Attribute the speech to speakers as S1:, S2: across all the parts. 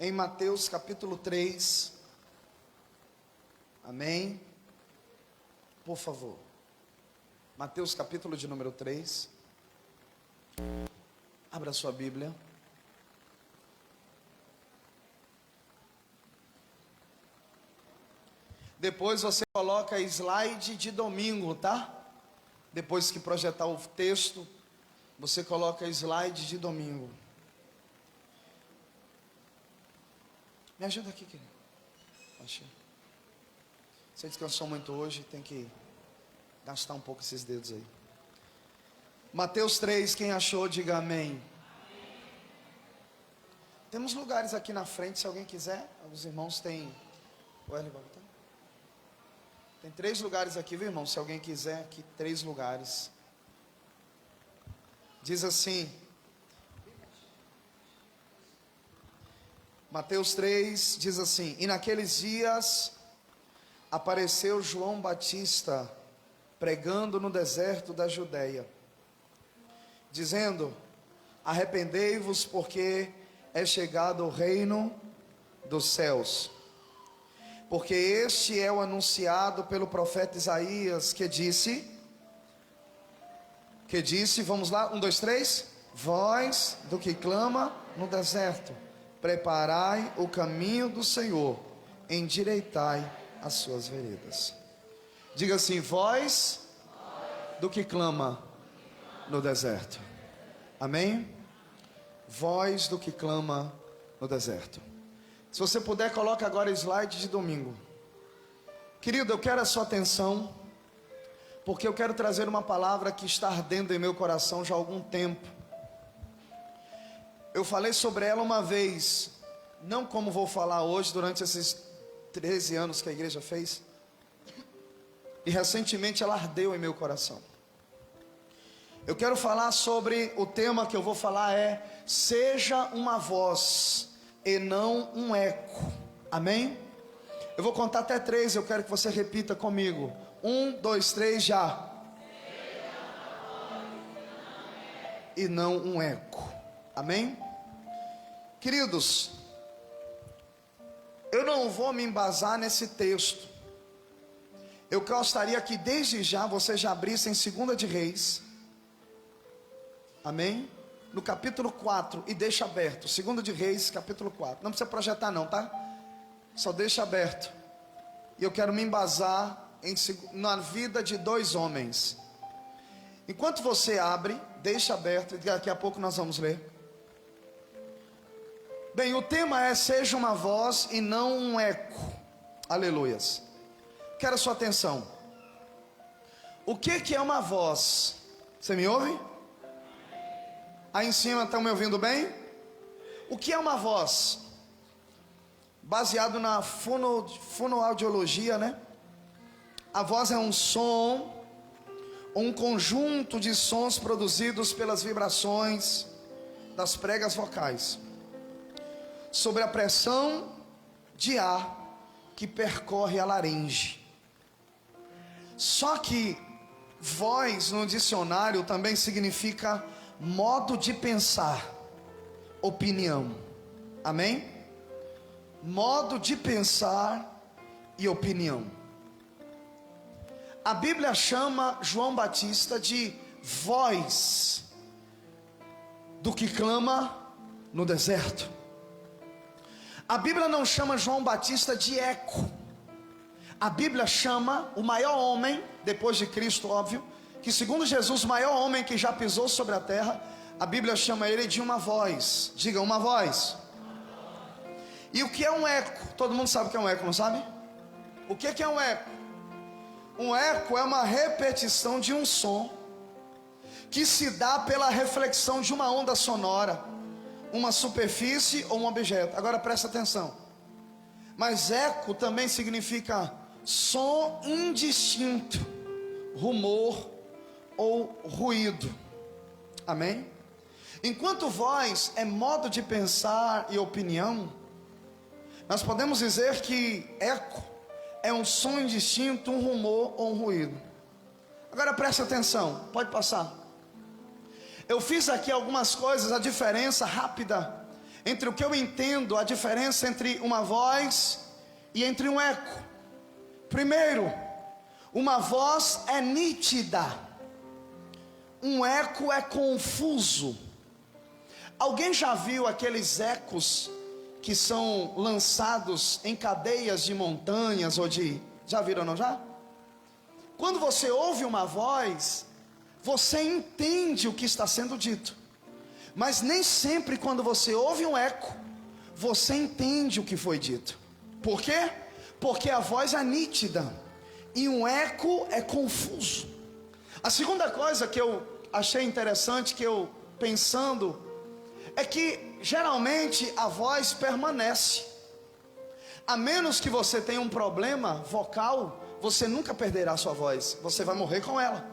S1: em Mateus capítulo 3. Amém? Por favor. Mateus capítulo de número 3. Abra sua Bíblia. Depois você coloca slide de domingo, tá? Depois que projetar o texto, você coloca slide de domingo. Me ajuda aqui, querido. Achei. Você descansou muito hoje, tem que gastar um pouco esses dedos aí. Mateus 3, quem achou, diga amém. Temos lugares aqui na frente, se alguém quiser. Os irmãos têm... Tem 3 lugares aqui, viu, irmão? Se alguém quiser, aqui 3 lugares. Diz assim, Mateus 3 diz assim: e naqueles dias apareceu João Batista pregando no deserto da Judeia, dizendo: arrependei-vos, porque é chegado o reino dos céus. Porque este é o anunciado pelo profeta Isaías, que disse, vamos lá, 1, 2, 3, voz do que clama no deserto, preparai o caminho do Senhor, endireitai as suas veredas. Diga assim, voz do que clama no deserto. Amém? Voz do que clama no deserto. Se você puder, coloque agora slide de domingo. Querido, eu quero a sua atenção, porque eu quero trazer uma palavra que está ardendo em meu coração já há algum tempo. Eu falei sobre ela uma vez, não como vou falar hoje, durante esses 13 anos que a igreja fez. E recentemente ela ardeu em meu coração. Eu quero falar sobre, o tema que eu vou falar é: seja uma voz e não um eco. Amém? Eu vou contar até 3, eu quero que você repita comigo. 1, 2, 3, já. E não um eco. Amém? Queridos, eu não vou me embasar nesse texto. Eu gostaria que desde já você já abrisse em 2 de Reis. Amém? No capítulo 4, e deixa aberto. 2 de Reis, capítulo 4. Não precisa projetar não, tá? Só deixa aberto. E eu quero me embasar na vida de 2 homens. Enquanto você abre, deixa aberto, e daqui a pouco nós vamos ler. Bem, o tema é: seja uma voz e não um eco. Aleluias. Quero a sua atenção. O que é uma voz? Você me ouve? Aí em cima, estão me ouvindo bem? O que é uma voz? Baseado na fonoaudiologia, né? A voz é um som, um conjunto de sons produzidos pelas vibrações das pregas vocais, sobre a pressão de ar que percorre a laringe. Só que voz no dicionário também significa modo de pensar, opinião. Amém? Modo de pensar e opinião. A Bíblia chama João Batista de voz do que clama no deserto. A Bíblia não chama João Batista de eco. A Bíblia chama o maior homem, depois de Cristo, óbvio, que segundo Jesus, o maior homem que já pisou sobre a terra, a Bíblia chama ele de uma voz. Diga, uma voz. E o que é um eco? Todo mundo sabe o que é um eco, não sabe? O que é um eco? Um eco é uma repetição de um som que se dá pela reflexão de uma onda sonora, uma superfície ou um objeto. Agora presta atenção. Mas eco também significa som indistinto, rumor ou ruído. Amém? Enquanto voz é modo de pensar e opinião, nós podemos dizer que eco é um som indistinto, um rumor ou um ruído. Agora preste atenção, pode passar. Eu fiz aqui algumas coisas, a diferença rápida entre o que eu entendo, a diferença entre uma voz e entre um eco. Primeiro, uma voz é nítida, um eco é confuso. Alguém já viu aqueles ecos que são lançados em cadeias de montanhas ou de... Já viram, não já? Quando você ouve uma voz, você entende o que está sendo dito. Mas nem sempre quando você ouve um eco, você entende o que foi dito. Por quê? Porque a voz é nítida e um eco é confuso. A segunda coisa que eu achei interessante, que eu pensando, é que geralmente a voz permanece. A menos que você tenha um problema vocal, você nunca perderá a sua voz, você vai morrer com ela.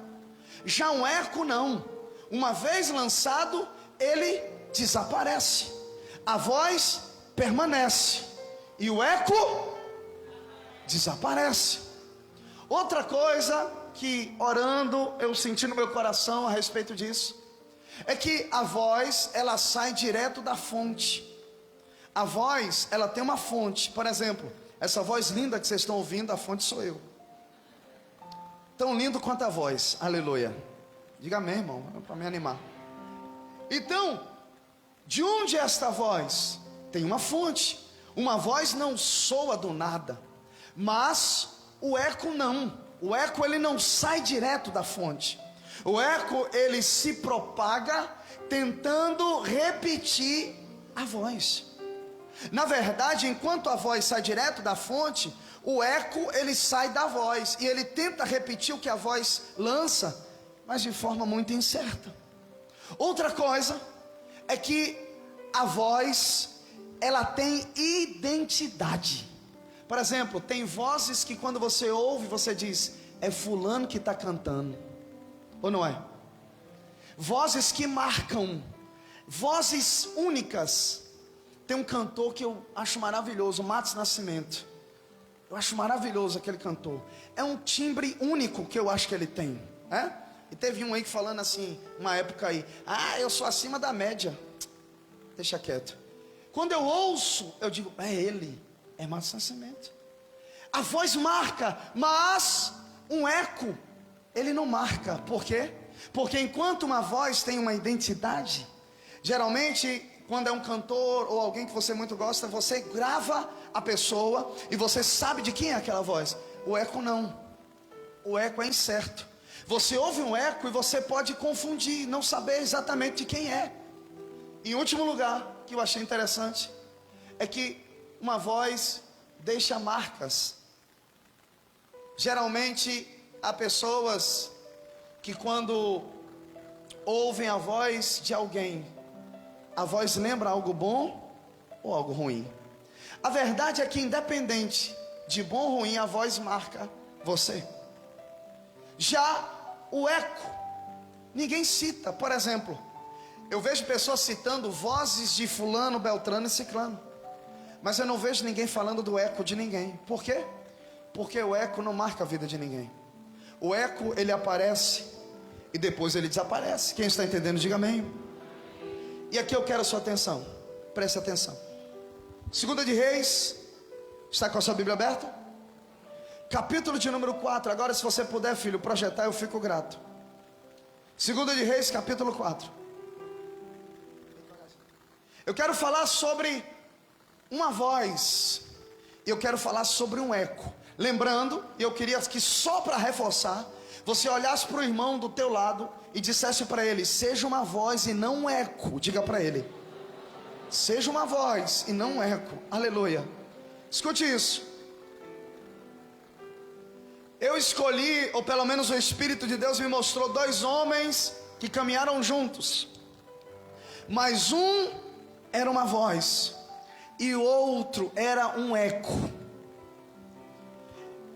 S1: Já um eco não, uma vez lançado, ele desaparece. A voz permanece e o eco desaparece. Outra coisa que orando eu senti no meu coração a respeito disso, é que a voz, ela sai direto da fonte. A voz, ela tem uma fonte. Por exemplo, essa voz linda que vocês estão ouvindo, a fonte sou eu. Tão lindo quanto a voz, aleluia. Diga amém, irmão, para me animar. Então, de onde é esta voz? Tem uma fonte. Uma voz não soa do nada, mas o eco não. O eco, ele não sai direto da fonte. O eco, ele se propaga tentando repetir a voz. Na verdade, enquanto a voz sai direto da fonte, o eco, ele sai da voz e ele tenta repetir o que a voz lança, mas de forma muito incerta. Outra coisa é que a voz, ela tem identidade. Por exemplo, tem vozes que quando você ouve, você diz, é fulano que está cantando, ou não é? Vozes que marcam, vozes únicas. Tem um cantor que eu acho maravilhoso, Matos Nascimento. Eu acho maravilhoso aquele cantor. É um timbre único que eu acho que ele tem, é? E teve um aí que falando assim, uma época aí, eu sou acima da média. Deixa quieto. Quando eu ouço, eu digo, é ele, é Matos Nascimento. A voz marca, mas um eco, ele não marca. Por quê? Porque enquanto uma voz tem uma identidade, geralmente quando é um cantor ou alguém que você muito gosta, você grava a pessoa e você sabe de quem é aquela voz. O eco não. O eco é incerto. Você ouve um eco e você pode confundir, não saber exatamente de quem é. Em último lugar, que eu achei interessante, é que uma voz deixa marcas. Geralmente há pessoas que quando ouvem a voz de alguém, a voz lembra algo bom ou algo ruim. A verdade é que independente de bom ou ruim, a voz marca você. Já o eco, ninguém cita. Por exemplo, eu vejo pessoas citando vozes de fulano, beltrano e ciclano, mas eu não vejo ninguém falando do eco de ninguém. Por quê? Porque o eco não marca a vida de ninguém. O eco, ele aparece e depois ele desaparece. Quem está entendendo, diga amém. E aqui eu quero a sua atenção, preste atenção. 2 de Reis, está com a sua Bíblia aberta? Capítulo de número 4, agora se você puder, filho, projetar, eu fico grato. 2 de Reis, capítulo 4. Eu quero falar sobre uma voz, e eu quero falar sobre um eco. Lembrando, eu queria que só para reforçar, você olhasse para o irmão do teu lado e dissesse para ele, seja uma voz e não um eco. Diga para ele, seja uma voz e não um eco. Aleluia. Escute isso. Eu escolhi, ou pelo menos o Espírito de Deus me mostrou 2 homens que caminharam juntos, mas um era uma voz e o outro era um eco.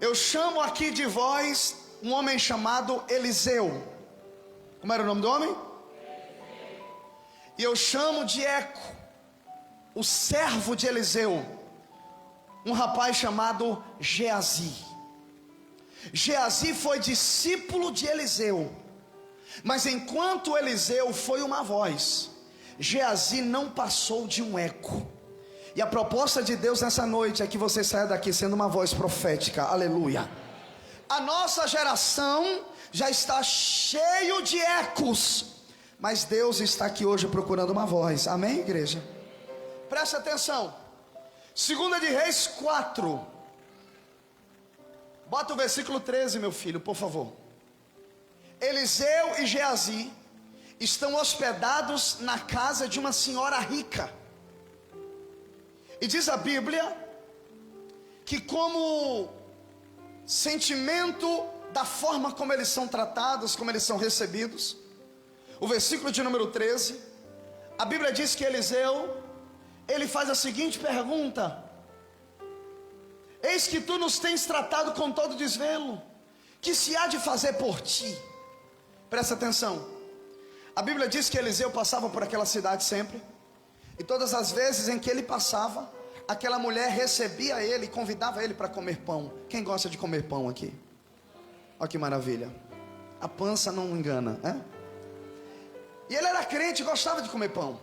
S1: Eu chamo aqui de voz um homem chamado Eliseu. Como era o nome do homem? E eu chamo de eco o servo de Eliseu, um rapaz chamado Geazi. Geazi foi discípulo de Eliseu, mas enquanto Eliseu foi uma voz, Geazi não passou de um eco. E a proposta de Deus nessa noite é que você saia daqui sendo uma voz profética, aleluia. A nossa geração já está cheio de ecos, mas Deus está aqui hoje procurando uma voz, amém, igreja? Presta atenção, 2 de Reis 4, bota o versículo 13, meu filho, por favor. Eliseu e Geazi estão hospedados na casa de uma senhora rica. E diz a Bíblia que, como sentimento da forma como eles são tratados, como eles são recebidos, o versículo de número 13, a Bíblia diz que Eliseu, ele faz a seguinte pergunta: eis que tu nos tens tratado com todo desvelo, que se há de fazer por ti? Presta atenção, a Bíblia diz que Eliseu passava por aquela cidade sempre, e todas as vezes em que ele passava, aquela mulher recebia ele e convidava ele para comer pão. Quem gosta de comer pão aqui? Olha que maravilha, a pança não engana, né? E ele era crente e gostava de comer pão.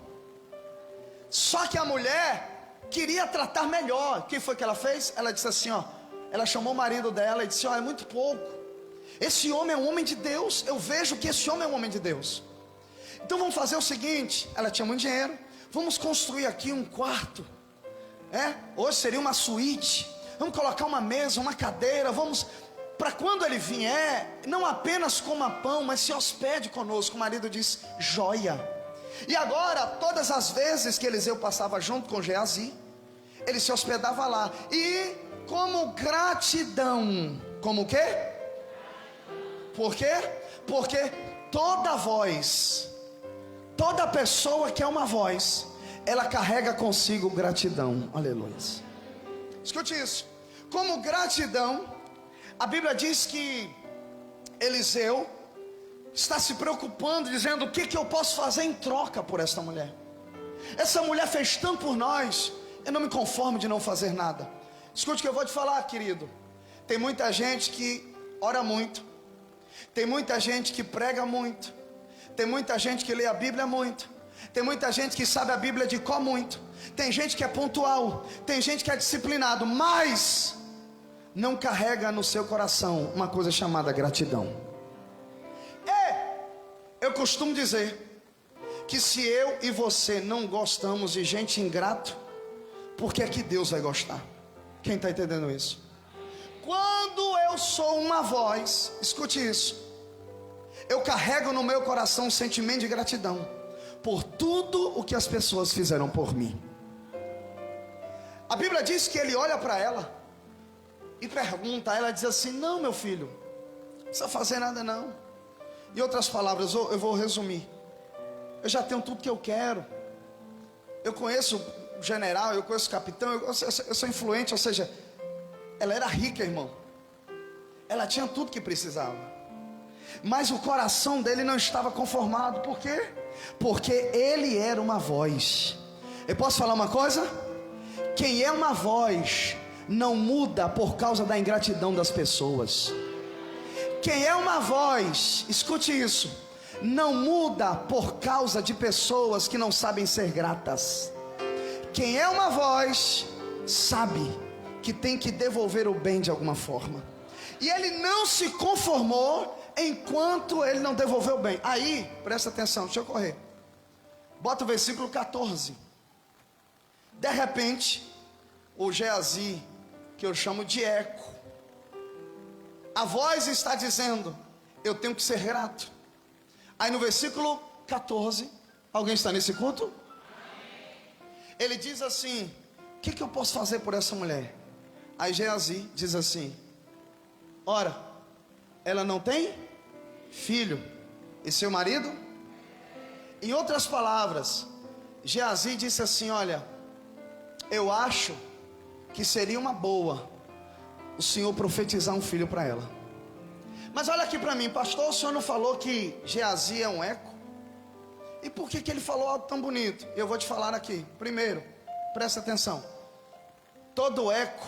S1: Só que a mulher queria tratar melhor. O que foi que ela fez? Ela disse assim, ó, ela chamou o marido dela e disse, ó, é muito pouco, esse homem é um homem de Deus, eu vejo que esse homem é um homem de Deus. Então vamos fazer o seguinte, ela tinha muito dinheiro, vamos construir aqui um quarto, hoje seria uma suíte, vamos colocar uma mesa, uma cadeira, vamos, para quando ele vier, não apenas coma pão, mas se hospede conosco. O marido diz, joia. E agora, todas as vezes que Eliseu passava junto com Geazi, ele se hospedava lá, e como gratidão, como o quê? Por quê? Porque toda voz, toda pessoa que é uma voz, ela carrega consigo gratidão, aleluia. Escute isso, como gratidão, a Bíblia diz que Eliseu está se preocupando, dizendo, o que eu posso fazer em troca por esta mulher? Essa mulher fez tanto por nós, eu não me conformo de não fazer nada. Escute o que eu vou te falar, querido, tem muita gente que ora muito, tem muita gente que prega muito, tem muita gente que lê a Bíblia muito, tem muita gente que sabe a Bíblia de cor muito, tem gente que é pontual, tem gente que é disciplinado, mas não carrega no seu coração uma coisa chamada gratidão. Eu costumo dizer que se eu e você não gostamos de gente ingrato, por que é que Deus vai gostar? Quem está entendendo isso? Quando eu sou uma voz, escute isso, eu carrego no meu coração um sentimento de gratidão por tudo o que as pessoas fizeram por mim. A Bíblia diz que ele olha para ela e pergunta, ela diz assim, não, meu filho, não precisa fazer nada não. Em outras palavras, eu vou resumir, eu já tenho tudo que eu quero, eu conheço o general, eu conheço o capitão, eu sou influente, ou seja, ela era rica, irmão, ela tinha tudo que precisava, mas o coração dele não estava conformado. Por quê? Porque ele era uma voz. Eu posso falar uma coisa? Quem é uma voz não muda por causa da ingratidão das pessoas. Quem é uma voz, escute isso, não muda por causa de pessoas que não sabem ser gratas. Quem é uma voz sabe que tem que devolver o bem de alguma forma, e ele não se conformou enquanto ele não devolveu o bem. Aí, presta atenção, deixa eu correr, bota o versículo 14. De repente, o Geazi, que eu chamo de eco, a voz está dizendo, eu tenho que ser grato. Aí no versículo 14, alguém está nesse culto? Ele diz assim, o que eu posso fazer por essa mulher? Aí Geazi diz assim, ora, ela não tem filho, e seu marido? Em outras palavras, Geazi disse assim, olha, eu acho que seria uma boa o senhor profetizar um filho para ela. Mas olha aqui para mim, pastor, o senhor não falou que Geazi é um eco? E por que ele falou algo tão bonito? Eu vou te falar aqui. Primeiro, presta atenção, todo eco,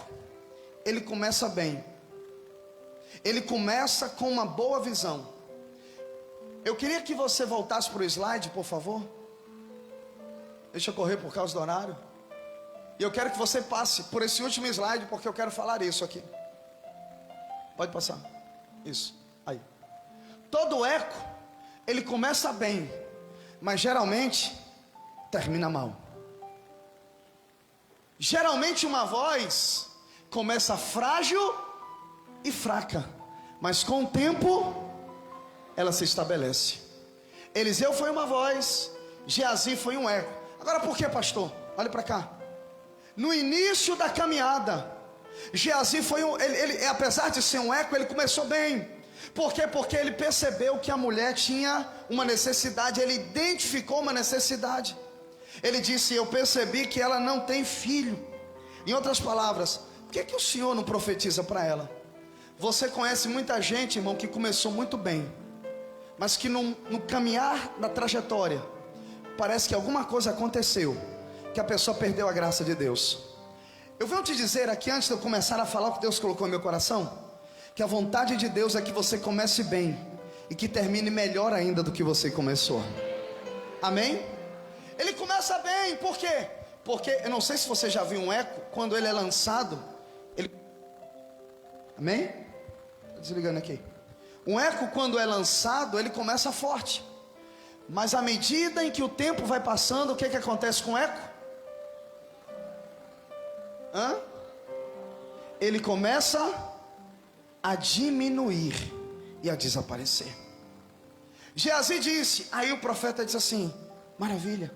S1: ele começa bem, ele começa com uma boa visão. Eu queria que você voltasse para o slide, por favor. Deixa eu correr por causa do horário. E eu quero que você passe por esse último slide, porque eu quero falar isso aqui. Pode passar. Isso, aí. Todo eco, ele começa bem, mas geralmente termina mal. Geralmente uma voz começa frágil e fraca, mas com o tempo ela se estabelece. Eliseu foi uma voz, Geazi foi um eco. Agora por que, pastor? Olha para cá. No início da caminhada, Geazi foi ele, apesar de ser um eco, ele começou bem. Por quê? Porque ele percebeu que a mulher tinha uma necessidade, ele identificou uma necessidade. Ele disse: eu percebi que ela não tem filho. Em outras palavras, por que o Senhor não profetiza para ela? Você conhece muita gente, irmão, que começou muito bem, mas que no caminhar da trajetória, parece que alguma coisa aconteceu, que a pessoa perdeu a graça de Deus. Eu venho te dizer aqui, antes de eu começar a falar o que Deus colocou no meu coração, que a vontade de Deus é que você comece bem e que termine melhor ainda do que você começou. Amém? Ele começa bem, por quê? Porque, eu não sei se você já viu um eco, quando ele é lançado, ele... Amém? Estou desligando aqui. Um eco, quando é lançado, ele começa forte, mas à medida em que o tempo vai passando, o que acontece com o eco? Ele começa a diminuir e a desaparecer. Geazi disse, aí o profeta disse assim: maravilha,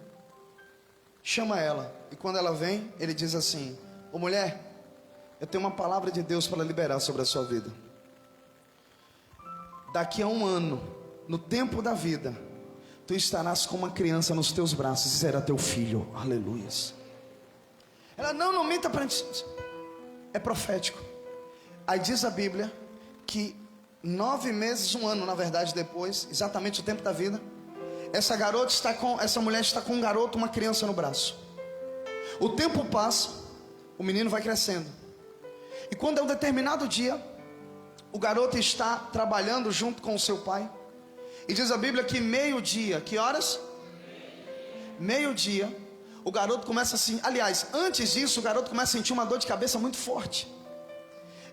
S1: chama ela. E quando ela vem, ele diz assim: ô mulher, eu tenho uma palavra de Deus para liberar sobre a sua vida. Daqui a 1 ano, no tempo da vida, tu estarás com uma criança nos teus braços e será teu filho. Aleluias. Ela: não minta para gente. É profético. Aí diz a Bíblia que 9 meses, 1 ano na verdade depois, exatamente o tempo da vida, essa mulher está com um garoto, uma criança no braço. O tempo passa, o menino vai crescendo, e quando é um determinado dia, o garoto está trabalhando junto com o seu pai, e diz a Bíblia que meio-dia, que horas? Meio-dia, o garoto começa assim, aliás, antes disso, o garoto começa a sentir uma dor de cabeça muito forte.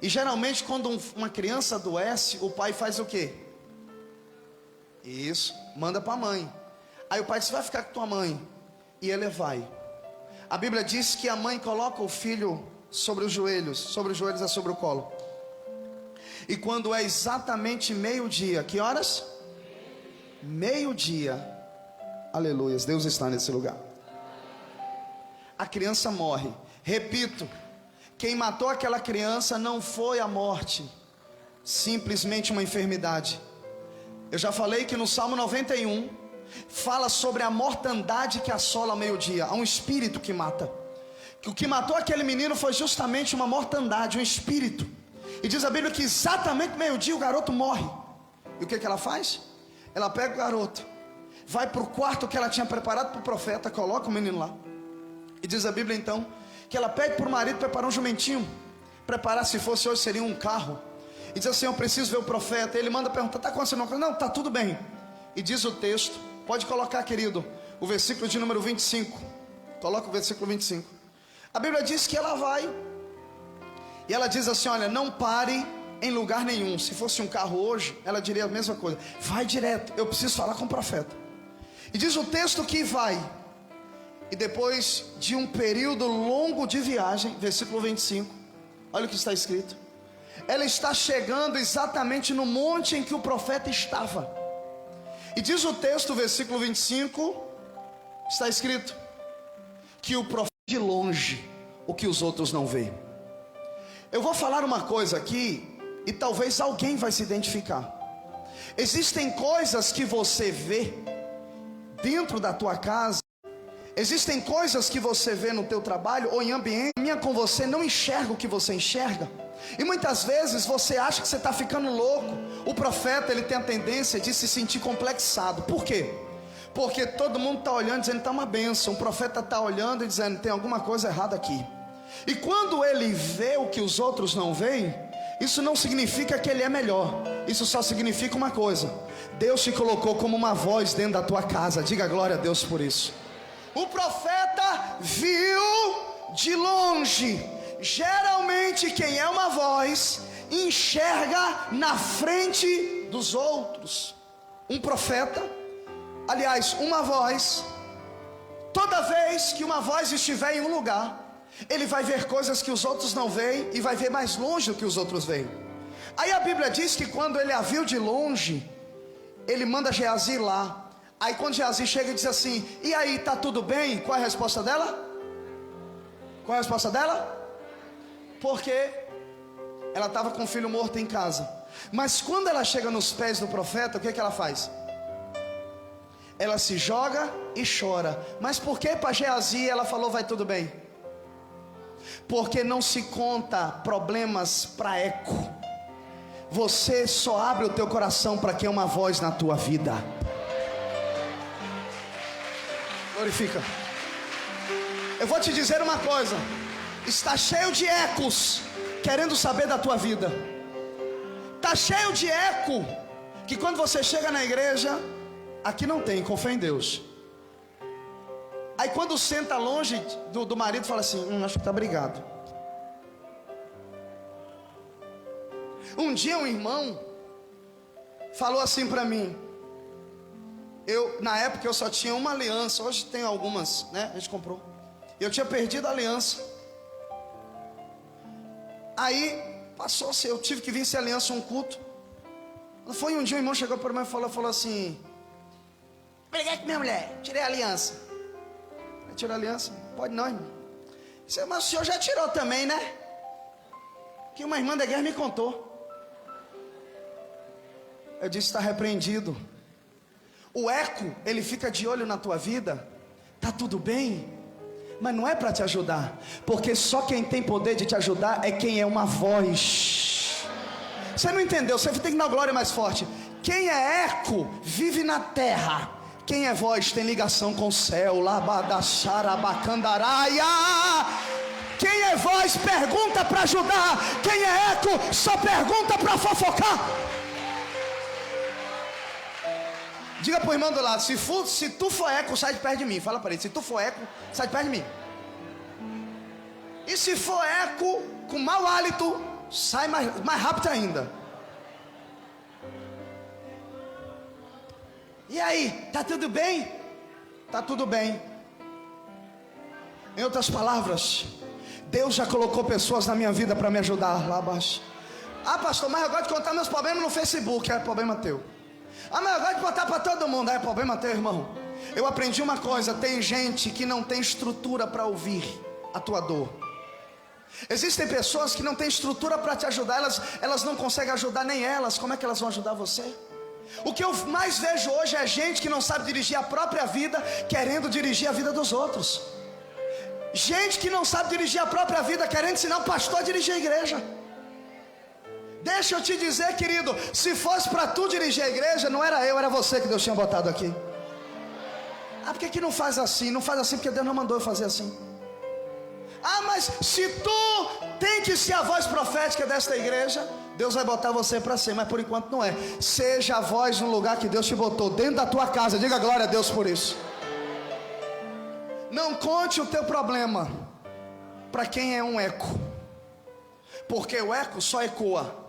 S1: E geralmente quando uma criança adoece, o pai faz o quê? Isso, manda para a mãe. Aí o pai diz: vai ficar com tua mãe. E ele vai. A Bíblia diz que a mãe coloca o filho sobre os joelhos é sobre o colo. E quando é exatamente meio-dia, que horas? Meio-dia. Aleluias, Deus está nesse lugar. A criança morre. Repito, quem matou aquela criança não foi a morte, simplesmente uma enfermidade. Eu já falei que no Salmo 91 fala sobre a mortandade que assola ao meio-dia. Há um espírito que mata. Que o que matou aquele menino foi justamente uma mortandade, um espírito. E diz a Bíblia que exatamente meio-dia o garoto morre. E o que ela faz? Ela pega o garoto, vai para o quarto que ela tinha preparado para o profeta, coloca o menino lá. E diz a Bíblia então que ela pede para o marido preparar um jumentinho. Preparar, se fosse hoje, seria um carro. E diz assim: eu preciso ver o profeta. Ele manda perguntar: está acontecendo alguma coisa? Não, está tudo bem. E diz o texto, pode colocar, querido, o versículo de número 25. Coloca o versículo 25. A Bíblia diz que ela vai, e ela diz assim: olha, não pare em lugar nenhum. Se fosse um carro hoje, ela diria a mesma coisa: vai direto, eu preciso falar com o profeta. E diz o texto que vai. E depois de um período longo de viagem, versículo 25, olha o que está escrito. Ela está chegando exatamente no monte em que o profeta estava. E diz o texto, versículo 25, está escrito que o profeta de longe o que os outros não veem. Eu vou falar uma coisa aqui e talvez alguém vai se identificar. Existem coisas que você vê dentro da tua casa. Existem coisas que você vê no teu trabalho ou em ambiente, minha com você não enxerga o que você enxerga. E muitas vezes você acha que você está ficando louco. O profeta, ele tem a tendência de se sentir complexado. Por quê? Porque todo mundo está olhando dizendo que está uma bênção. O profeta está olhando e dizendo: tem alguma coisa errada aqui. E quando ele vê o que os outros não veem, isso não significa que ele é melhor. Isso só significa uma coisa: Deus te colocou como uma voz dentro da tua casa. Diga glória a Deus por isso. O profeta viu de longe. Geralmente quem é uma voz enxerga na frente dos outros. Um profeta, aliás, uma voz, toda vez que uma voz estiver em um lugar, ele vai ver coisas que os outros não veem e vai ver mais longe do que os outros veem. Aí a Bíblia diz que quando ele a viu de longe, ele manda Geazi ir lá. Aí quando Geazi chega e diz assim: e aí, tá tudo bem? Qual é a resposta dela? Qual é a resposta dela? Porque ela estava com o filho morto em casa. Mas quando ela chega nos pés do profeta, o que ela faz? Ela se joga e chora. Mas por que para Geazi ela falou vai tudo bem? Porque não se conta problemas para eco. Você só abre o teu coração para quem é uma voz na tua vida. Glorifica. Eu vou te dizer uma coisa: está cheio de ecos querendo saber da tua vida. Está cheio de eco que quando você chega na igreja, aqui não tem, com fé em Deus. Aí quando senta longe do marido, fala assim: acho que está brigado. Um dia um irmão falou assim para mim. Na época eu só tinha uma aliança. Hoje tem algumas, né? A gente comprou. Eu tinha perdido a aliança. Aí passou-se, eu tive que vir sem aliança um culto. Foi um dia, o irmão chegou para mim e falou assim: briguei com minha mulher, tirei a aliança. Eu tirei a aliança? Pode não, irmão. Mas o senhor já tirou também, né? Que uma irmã da guerra me contou. Eu disse: está repreendido. O eco, ele fica de olho na tua vida. Tá tudo bem? Mas não é para te ajudar, porque só quem tem poder de te ajudar é quem é uma voz. Você não entendeu? Você tem que dar glória mais forte. Quem é eco vive na terra. Quem é voz tem ligação com o céu. Labadaxarabacandaraia. Quem é voz pergunta para ajudar. Quem é eco só pergunta para fofocar. Diga para o irmão do lado: se tu for eco, sai de perto de mim. Fala para ele: se tu for eco, sai de perto de mim. E se for eco com mau hálito, sai mais rápido ainda. E aí, tá tudo bem? Tá tudo bem. Em outras palavras, Deus já colocou pessoas na minha vida para me ajudar lá abaixo. Ah, pastor, mas eu gosto de contar meus problemas no Facebook. É problema teu. Ah, mas eu gosto de botar para todo mundo. É problema teu, irmão. Eu aprendi uma coisa: tem gente que não tem estrutura para ouvir a tua dor. Existem pessoas que não têm estrutura para te ajudar. Elas não conseguem ajudar nem elas. Como é que elas vão ajudar você? O que eu mais vejo hoje é gente que não sabe dirigir a própria vida, querendo dirigir a vida dos outros. Gente que não sabe dirigir a própria vida, querendo ensinar o pastor a dirigir a igreja. Deixa eu te dizer, querido, se fosse para tu dirigir a igreja, não era eu, era você que Deus tinha botado aqui. Ah, por que não faz assim? Não faz assim porque Deus não mandou eu fazer assim. Ah, mas se tu tem que ser a voz profética desta igreja, Deus vai botar você para ser, mas por enquanto não é. Seja a voz no lugar que Deus te botou, dentro da tua casa. Diga glória a Deus por isso. Não conte o teu problema para quem é um eco, porque o eco só ecoa.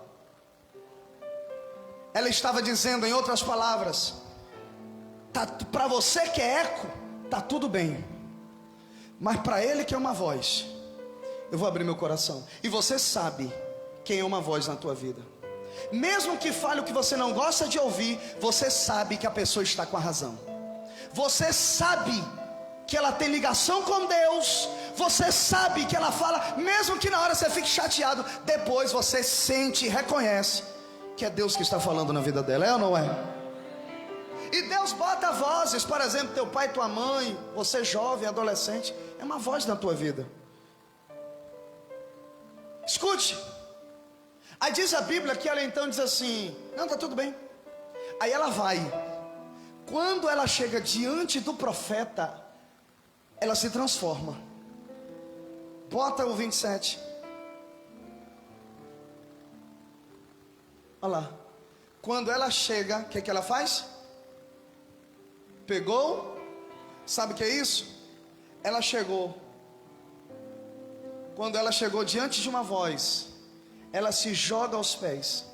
S1: Ela estava dizendo, em outras palavras, para você que é eco, tá tudo bem, mas para ele que é uma voz, eu vou abrir meu coração. E você sabe quem é uma voz na tua vida. Mesmo que fale o que você não gosta de ouvir, você sabe que a pessoa está com a razão. Você sabe que ela tem ligação com Deus. Você sabe que ela fala, mesmo que na hora você fique chateado, depois você sente e reconhece que é Deus que está falando na vida dela, é ou não é? E Deus bota vozes, por exemplo, teu pai, tua mãe, você jovem, adolescente, é uma voz na tua vida. Escute. Aí diz a Bíblia que ela então diz assim: não, está tudo bem. Aí ela vai. Quando ela chega diante do profeta, ela se transforma. Bota o 27. Olha lá. Quando ela chega, o que ela faz? Pegou. Sabe o que é isso? ela chegou. Quando ela chegou diante de uma voz, ela se joga aos pés.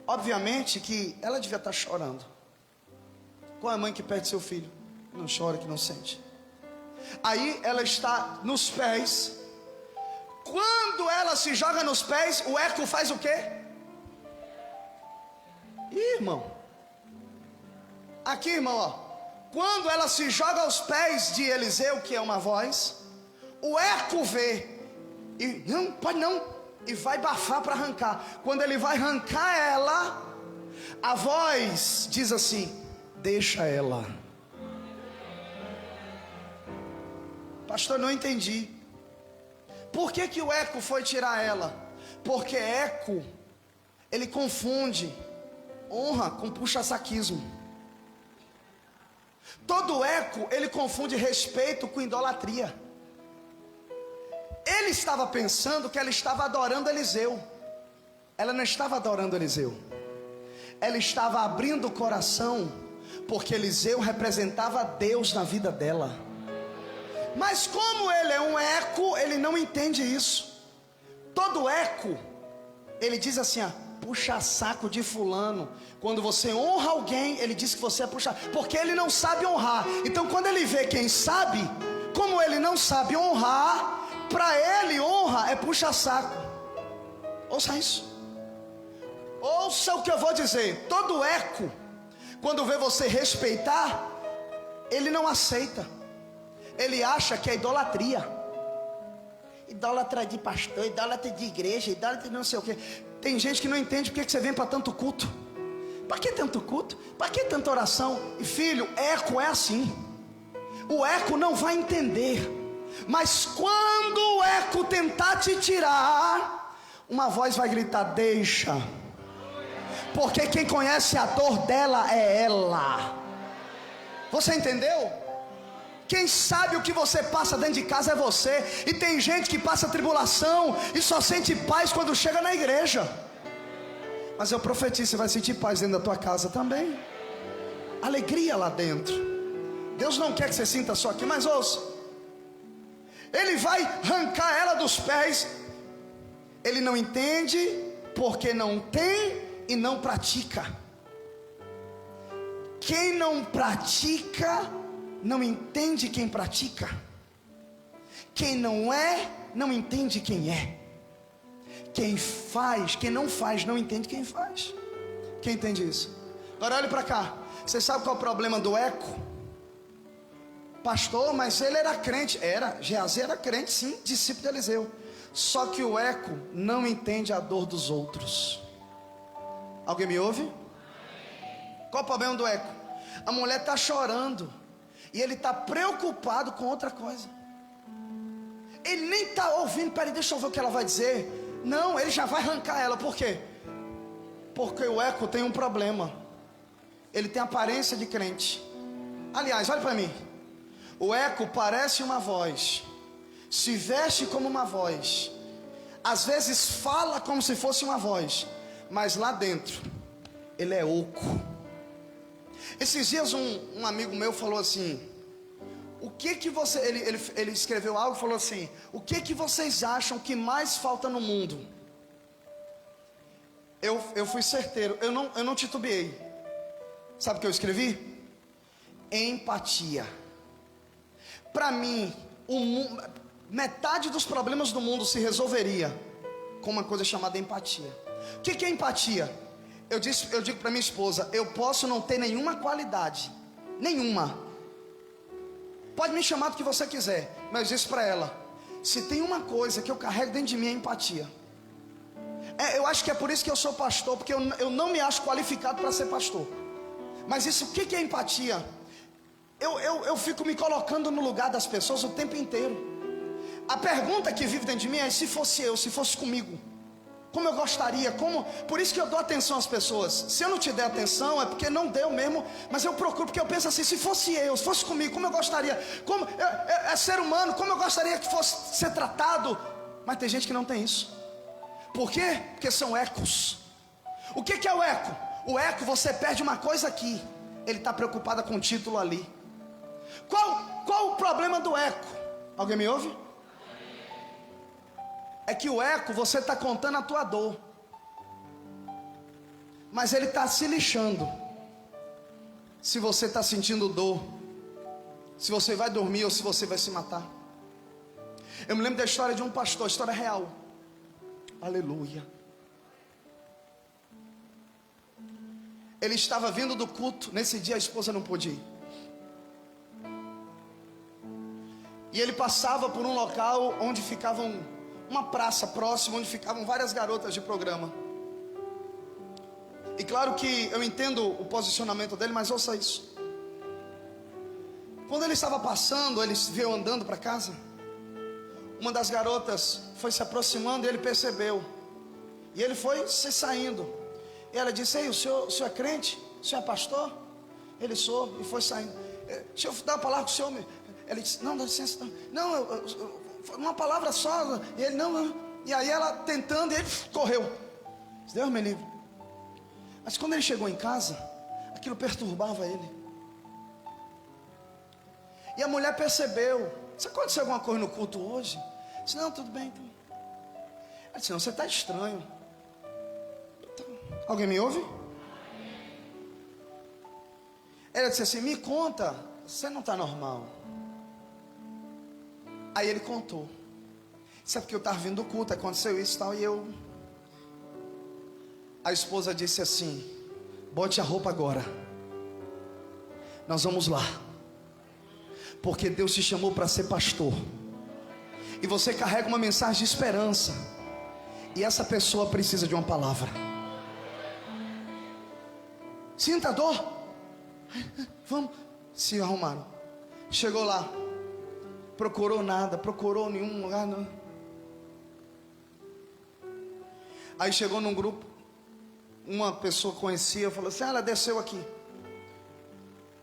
S1: Obviamente que ela devia estar chorando. Qual é a mãe que perde seu filho? Não chora, que não sente. Aí ela está nos pés. Quando ela se joga nos pés, o eco faz o quê? Ih, irmão. Aqui, irmão, ó. Quando ela se joga aos pés de Eliseu, que é uma voz, o eco vê. E não, pode não. E vai bafar para arrancar. Quando ele vai arrancar ela, a voz diz assim: deixa ela. Pastor, não entendi. Por que que o eco foi tirar ela? Porque eco, ele confunde honra com puxa-saquismo. Todo eco, ele confunde respeito com idolatria. Ele estava pensando que ela estava adorando Eliseu. Ela não estava adorando Eliseu. Ela estava abrindo o coração, porque Eliseu representava Deus na vida dela. Mas como ele é um eco, ele não entende isso. Todo eco, ele diz assim, puxa saco de fulano. Quando você honra alguém, ele diz que você é puxa, porque ele não sabe honrar. Então quando ele vê quem sabe, como ele não sabe honrar, para ele honra é puxa saco. Ouça isso. Ouça o que eu vou dizer. Todo eco, quando vê você respeitar, ele não aceita. Ele acha que é idolatria. Idólatra de pastor, idólatra de igreja, idólatra de não sei o que. Tem gente que não entende porque que você vem para tanto culto. Para que tanto culto? Para que tanta oração? E filho, eco é assim. O eco não vai entender. Mas quando o eco tentar te tirar, uma voz vai gritar: deixa. Porque quem conhece a dor dela é ela. Você entendeu? Quem sabe o que você passa dentro de casa é você. E tem gente que passa tribulação e só sente paz quando chega na igreja. Mas eu profetizo, você vai sentir paz dentro da tua casa também. Alegria lá dentro. Deus não quer que você sinta só aqui, mas ouça. Ele vai arrancar ela dos pés. Ele não entende porque não tem e não pratica. Quem não pratica não entende quem pratica. Quem não é, não entende quem é. Quem não faz, não entende quem faz. Quem entende isso? Agora olhe para cá. Você sabe qual é o problema do eco? Pastor, mas ele era crente. Geazi era crente, sim, discípulo de Eliseu. Só que o eco não entende a dor dos outros. Alguém me ouve? Qual o problema do eco? A mulher está chorando e ele está preocupado com outra coisa. Ele nem está ouvindo. Peraí, deixa eu ver o que ela vai dizer. Não, ele já vai arrancar ela. Por quê? Porque o eco tem um problema. Ele tem aparência de crente. Aliás, olha para mim. O eco parece uma voz, se veste como uma voz, às vezes fala como se fosse uma voz, mas lá dentro ele é oco. Esses dias um amigo meu falou assim: o que que você, ele escreveu algo e falou assim: o que que vocês acham que mais falta no mundo? Eu fui certeiro, eu não titubeei. Sabe o que eu escrevi? Empatia. Para mim, metade dos problemas do mundo se resolveria com uma coisa chamada empatia. O que é empatia? Eu digo para minha esposa: eu posso não ter nenhuma qualidade, nenhuma. Pode me chamar do que você quiser, mas eu disse para ela: se tem uma coisa que eu carrego dentro de mim é empatia. Eu acho que é por isso que eu sou pastor, porque eu não me acho qualificado para ser pastor. Mas isso, o que é empatia? Eu fico me colocando no lugar das pessoas o tempo inteiro. A pergunta que vive dentro de mim é: se fosse eu, se fosse comigo, como eu gostaria, por isso que eu dou atenção às pessoas. Se eu não te der atenção é porque não deu mesmo, mas eu procuro, porque eu penso assim: se fosse eu, se fosse comigo, como eu gostaria, é ser humano, como eu gostaria que fosse ser tratado. Mas tem gente que não tem isso. Por quê? Porque são ecos. O que é o eco? O eco, você perde uma coisa aqui, ele está preocupado com o título ali. Qual o problema do eco? Alguém me ouve? É que o eco, você está contando a tua dor, mas ele está se lixando. Se você está sentindo dor, se você vai dormir ou se você vai se matar. Eu me lembro da história de um pastor, história real. Aleluia. Ele estava vindo do culto. Nesse dia a esposa não pôde ir. E ele passava por um local onde ficavam, uma praça próxima, onde ficavam várias garotas de programa. E claro que eu entendo o posicionamento dele, mas ouça isso. Quando ele estava passando, ele veio andando para casa. Uma das garotas foi se aproximando e ele percebeu. E ele foi se saindo. E ela disse: ei, o senhor é crente? O senhor é pastor? Ele sou. E foi saindo. Deixa eu dar uma palavra com o senhor. Ele disse: não, dá licença. Não, uma palavra só. E ele: não. E aí ela tentando, e ele correu. Deus me livre. Mas quando ele chegou em casa, aquilo perturbava ele. E a mulher percebeu: se aconteceu alguma coisa no culto hoje? Eu disse: não, tudo bem então. Ela disse: não, você está estranho. Então, alguém me ouve? Ela disse assim: me conta, você não está normal. Aí ele contou: sabe porque eu estava vindo do culto, aconteceu isso e tal. E eu... A esposa disse assim: bote a roupa agora, nós vamos lá, porque Deus te chamou para ser pastor, e você carrega uma mensagem de esperança, e essa pessoa precisa de uma palavra. Sinta a dor. Vamos. Se arrumaram. Chegou lá, procurou nada, procurou nenhum lugar não. Aí chegou num grupo, uma pessoa conhecia, falou assim: ela desceu aqui,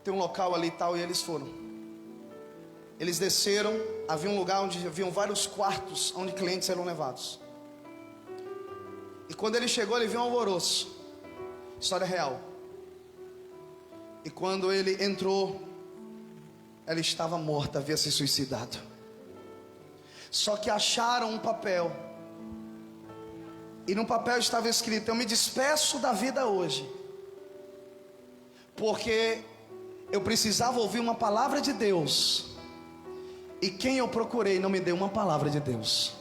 S1: tem um local ali e tal. E eles foram. Eles desceram, havia um lugar onde haviam vários quartos, onde clientes eram levados. E quando ele chegou, ele viu um alvoroço. História real. E quando ele entrou, ela estava morta, havia se suicidado. Só que acharam um papel, e no papel estava escrito: eu me despeço da vida hoje, porque eu precisava ouvir uma palavra de Deus, e quem eu procurei não me deu uma palavra de Deus.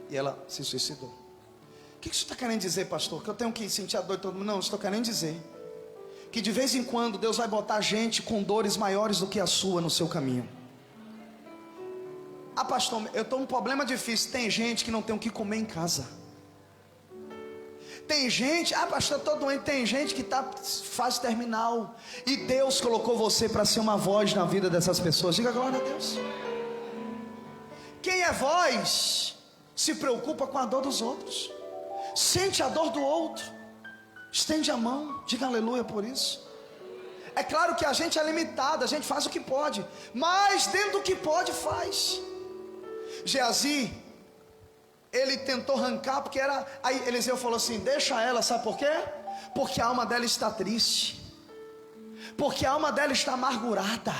S1: E ela se suicidou. O que você está querendo dizer, pastor? Que eu tenho que sentir a dor de todo mundo? Não, estou querendo dizer que de vez em quando Deus vai botar gente com dores maiores do que a sua no seu caminho. Ah, pastor, eu estou com um problema difícil. Tem gente que não tem o que comer em casa. Tem gente, pastor, eu estou doente. Tem gente que está fase terminal, e Deus colocou você para ser uma voz na vida dessas pessoas. Diga glória a Deus. Quem é voz se preocupa com a dor dos outros, sente a dor do outro, estende a mão, diga aleluia por isso. É claro que a gente é limitado, a gente faz o que pode, mas dentro do que pode faz. Geazi, ele tentou arrancar, porque era... Aí Eliseu falou assim: deixa ela, sabe por quê? Porque a alma dela está triste, porque a alma dela está amargurada,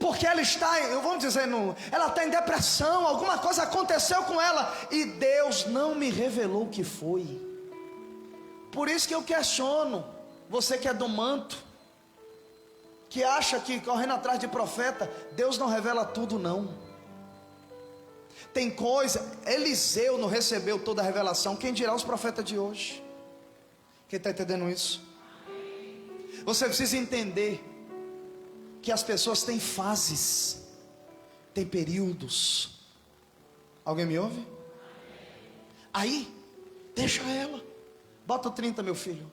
S1: porque ela está, vamos dizer, ela está em depressão, alguma coisa aconteceu com ela, e Deus não me revelou o que foi. Por isso que eu questiono você que é do manto, que acha que correndo atrás de profeta, Deus não revela tudo, não. Tem coisa, Eliseu não recebeu toda a revelação, quem dirá os profetas de hoje? Quem está entendendo isso? Você precisa entender que as pessoas têm fases, têm períodos. Alguém me ouve? Aí, deixa ela. Bota o 30, meu filho.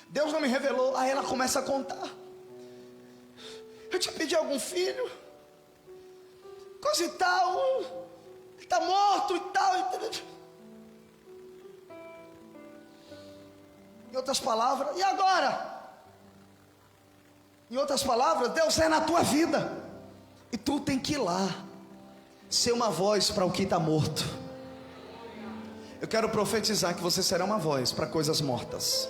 S1: Deus não me revelou. Aí ela começa a contar: eu te pedi algum filho, coisa e tal, está morto e tal. Em outras palavras, e agora? Em outras palavras, Deus é na tua vida, e tu tem que ir lá, ser uma voz para o que está morto. Eu quero profetizar que você será uma voz para coisas mortas.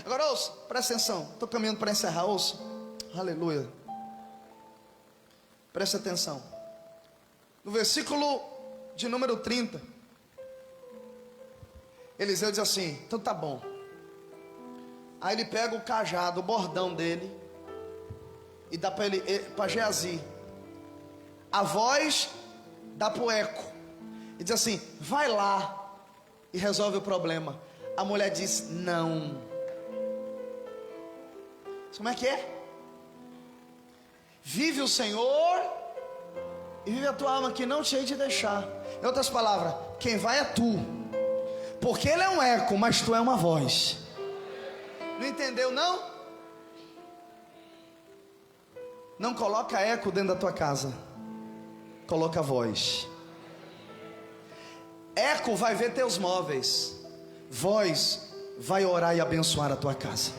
S1: Agora ouça, presta atenção, estou caminhando para encerrar, ouça. Aleluia. Presta atenção. no versículo de número 30, Eliseu diz assim: então tá bom. Aí ele pega o cajado, o bordão dele, e dá para Geazi. A voz dá para o eco, e diz assim: vai lá e resolve o problema. A mulher diz: não. Como é que é? Vive o Senhor e vive a tua alma, que não te hei de deixar. Em outras palavras, quem vai é tu, porque ele é um eco, mas tu é uma voz. Não entendeu não? Não coloca eco dentro da tua casa, coloca voz. Eco vai ver teus móveis, voz vai orar e abençoar a tua casa.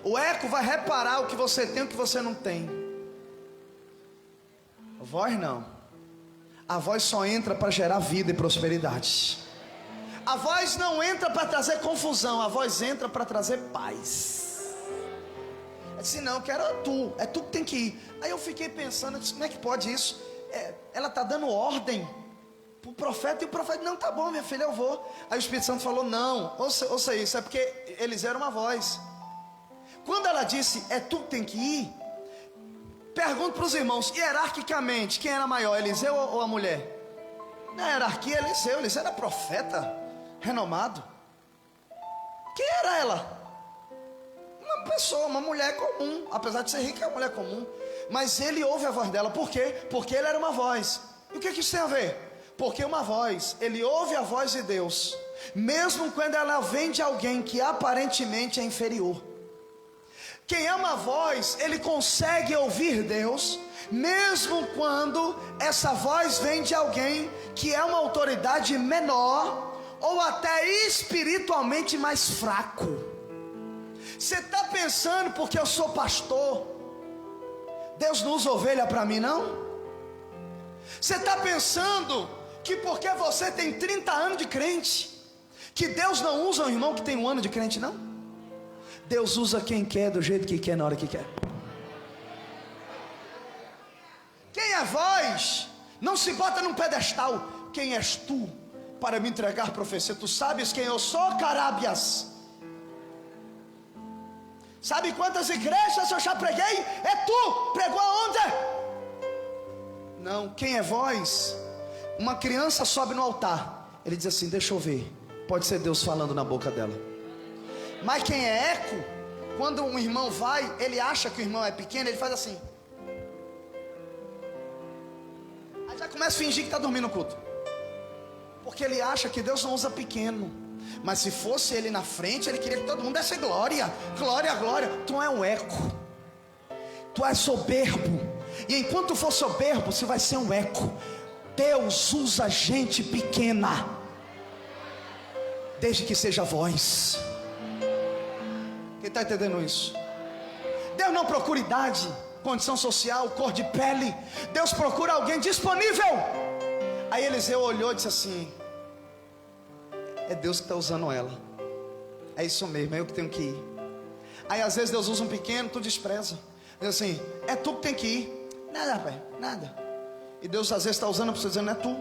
S1: O eco vai reparar o que você tem e o que você não tem. A voz não. A voz só entra para gerar vida e prosperidade. A voz não entra para trazer confusão, a voz entra para trazer paz. Eu disse: não, quero é tu que tem que ir. Aí eu fiquei pensando, eu disse: como é que pode isso? Ela está dando ordem para o profeta, e o profeta: não, tá bom minha filha, eu vou. Aí o Espírito Santo falou: não, ouça isso, é porque eles eram uma voz. Quando ela disse: é tu que tem que ir, pergunto para os irmãos, hierarquicamente, quem era maior, Eliseu ou a mulher? Na hierarquia, Eliseu era profeta renomado. Quem era ela? Uma pessoa, uma mulher comum. Apesar de ser rica, é uma mulher comum. Mas ele ouve a voz dela. Por quê? Porque ele era uma voz. E o que isso tem a ver? Porque uma voz, ele ouve a voz de Deus, mesmo quando ela vem de alguém que aparentemente é inferior. Quem é uma voz, ele consegue ouvir Deus, mesmo quando essa voz vem de alguém que é uma autoridade menor, ou até espiritualmente mais fraco. Você está pensando, porque eu sou pastor, Deus não usa ovelha para mim, não? Você está pensando que porque você tem 30 anos de crente, que Deus não usa um irmão que tem 1 ano de crente, não? Deus usa quem quer, do jeito que quer, na hora que quer. Quem é voz, não se bota num pedestal. Quem és tu para me entregar profecia? Tu sabes quem eu sou, Carábias? Sabe quantas igrejas eu já preguei? É tu, pregou aonde? Não, quem é voz? Uma criança sobe no altar, ele diz assim: deixa eu ver. Pode ser Deus falando na boca dela. Mas quem é eco, quando um irmão vai, ele acha que o irmão é pequeno, ele faz assim. Aí já começa a fingir que está dormindo no culto, porque ele acha que Deus não usa pequeno. Mas se fosse ele na frente, ele queria que todo mundo desse glória, glória, glória. Tu é um eco, tu é soberbo, e enquanto for soberbo, você vai ser um eco. Deus usa gente pequena, desde que seja voz. Quem está entendendo isso? Deus não procura idade, condição social, cor de pele. Deus procura alguém disponível. Aí Eliseu olhou e disse assim: é Deus que está usando ela. É isso mesmo, é eu que tenho que ir. Aí às vezes Deus usa um pequeno, tu despreza. Diz assim: é tu que tem que ir. Nada, pai, nada. E Deus às vezes está usando para você dizer: não é tu.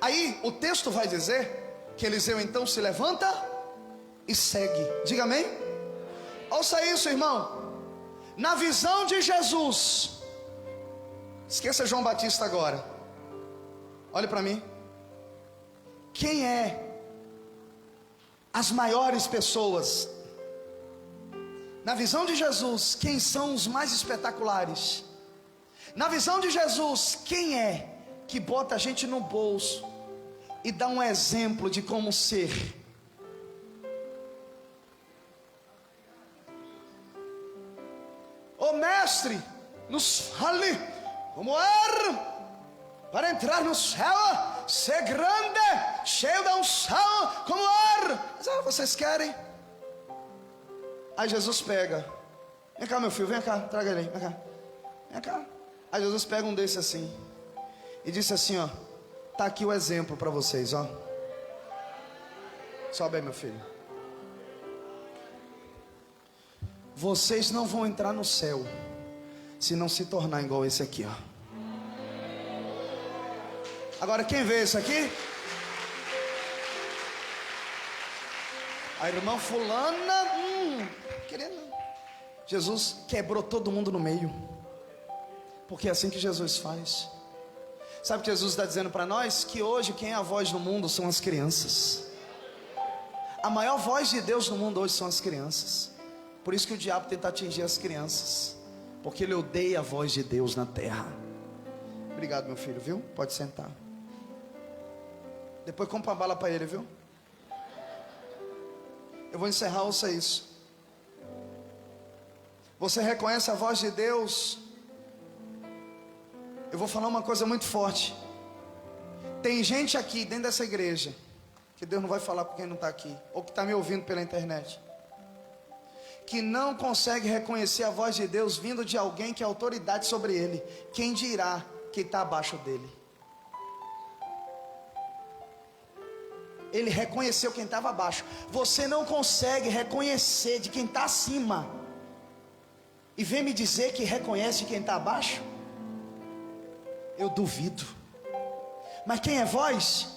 S1: Aí o texto vai dizer que Eliseu então se levanta e segue. Diga amém. Ouça isso, irmão. Na visão de Jesus, esqueça João Batista agora, olhe para mim. Quem é as maiores pessoas? Na visão de Jesus, quem são os mais espetaculares? Na visão de Jesus, quem é que bota a gente no bolso e dá um exemplo de como ser? O mestre nos fale como para entrar no céu, ser grande, cheio da unção, como Mas vocês querem? Aí Jesus pega: vem cá meu filho, vem cá, traga ele aí, vem cá, vem cá. Aí Jesus pega um desse assim e disse assim: ó, tá aqui o exemplo para vocês, ó. Sobe aí meu filho. Vocês não vão entrar no céu se não se tornar igual esse aqui, ó. Agora quem vê isso aqui? A irmã fulana, querendo. Jesus quebrou todo mundo no meio. Porque é assim que Jesus faz. Sabe o que Jesus está dizendo para nós? Que hoje quem é a voz no mundo são as crianças. A maior voz de Deus no mundo hoje são as crianças. Por isso que o diabo tenta atingir as crianças, porque ele odeia a voz de Deus na terra. Obrigado, meu filho, viu? Pode sentar. Depois compra uma bala para ele, viu? Eu vou encerrar, ouça isso. Você reconhece a voz de Deus? Eu vou falar uma coisa muito forte. Tem gente aqui dentro dessa igreja que Deus não vai falar com quem não está aqui, ou que está me ouvindo pela internet, que não consegue reconhecer a voz de Deus vindo de alguém que é autoridade sobre ele. Quem dirá que está abaixo dele? Ele reconheceu quem estava abaixo. Você não consegue reconhecer de quem está acima e vem me dizer que reconhece quem está abaixo? Eu duvido. Mas quem é voz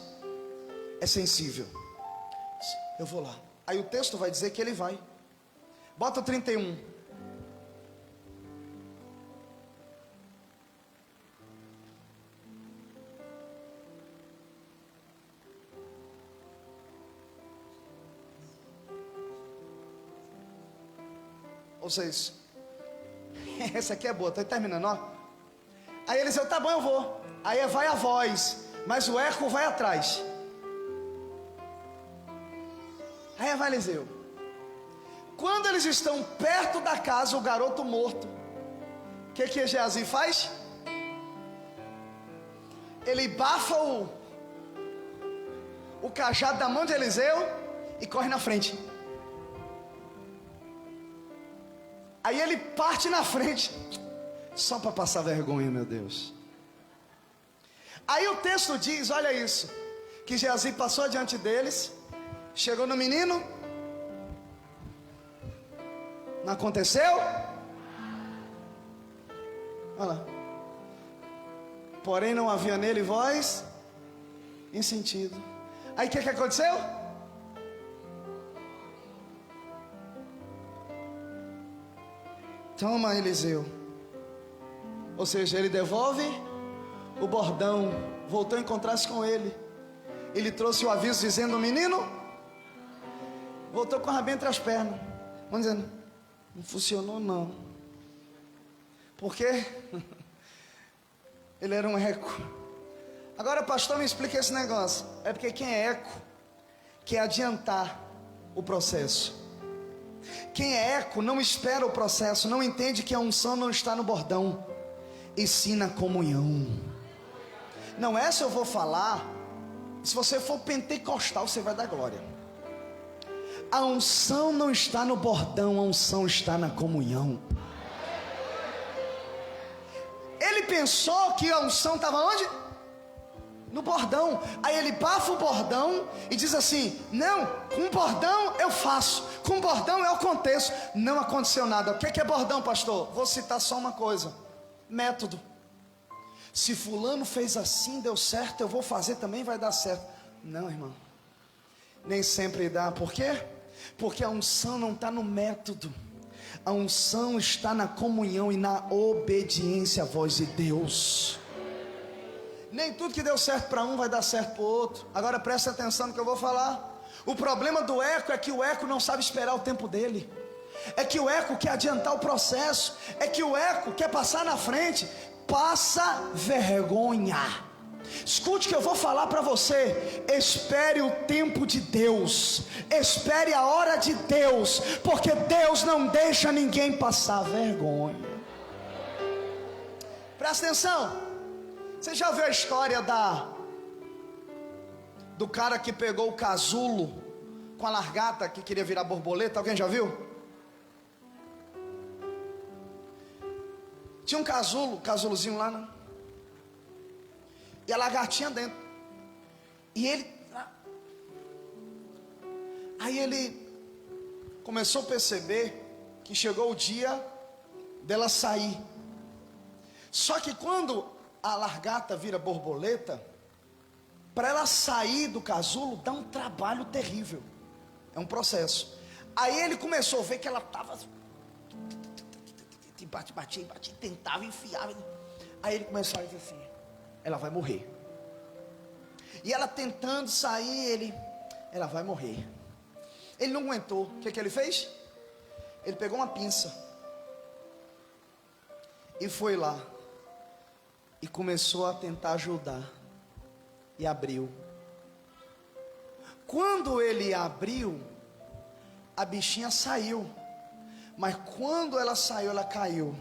S1: é sensível. Eu vou lá. Aí o texto vai dizer que ele vai. Bota o 31. Ouça isso. Essa aqui é boa, estou terminando, ó. Aí Eliseu, tá bom, eu vou. Aí vai a voz, mas o eco vai atrás. Aí vai Eliseu. Quando eles estão perto da casa, o garoto morto, o que Geazi faz? Ele bafa o cajado da mão de Eliseu e corre na frente. Aí ele parte na frente, só para passar vergonha, meu Deus. Aí o texto diz, olha isso, que Geazi passou diante deles, chegou no menino, não aconteceu? Olha lá. Porém não havia nele voz em sentido. Aí o que aconteceu? Toma, Eliseu. Ou seja, ele devolve o bordão. Voltou a encontrar-se com ele. Ele trouxe o aviso dizendo: o menino voltou com a rabinha entre as pernas. Vamos dizendo: não funcionou não. Por quê? Ele era um eco. Agora, pastor, me explica esse negócio. É porque quem é eco quer adiantar o processo. Quem é eco não espera o processo, não entende que a unção não está no bordão, e sim na comunhão. Não é se eu vou falar, se você for pentecostal você vai dar glória. A unção não está no bordão, a unção está na comunhão. Ele pensou que a unção estava onde? No bordão. Aí ele bafa o bordão e diz assim: não, com bordão eu faço, com bordão eu aconteço. Não aconteceu nada. O que é bordão, pastor? Vou citar só uma coisa: método. Se fulano fez assim, deu certo, eu vou fazer também, vai dar certo. Não, irmão, nem sempre dá. Por quê? Porque a unção não está no método, a unção está na comunhão e na obediência à voz de Deus. Nem tudo que deu certo para um vai dar certo para o outro. Agora preste atenção no que eu vou falar. O problema do eco é que o eco não sabe esperar o tempo dele. É que o eco quer adiantar o processo. É que o eco quer passar na frente. Passa vergonha. Escute o que eu vou falar para você. Espere o tempo de Deus. Espere a hora de Deus. Porque Deus não deixa ninguém passar vergonha. Presta atenção. Você já viu a história do cara que pegou o casulo com a largata que queria virar borboleta? Alguém já viu? Tinha um casulozinho lá, né? E a lagartinha dentro. E aí ele começou a perceber que chegou o dia dela sair. Só que quando a largata vira borboleta, Para ela sair do casulo dá um trabalho terrível. É um processo. Aí ele começou a ver que ela estava batia, tentava, enfiava. Aí ele começou a dizer assim: ela vai morrer. E ela tentando sair, ela vai morrer. Ele não aguentou. O que ele fez? Ele pegou uma pinça e foi lá e começou a tentar ajudar. E abriu. Quando ele abriu, a bichinha saiu. Mas quando ela saiu, ela caiu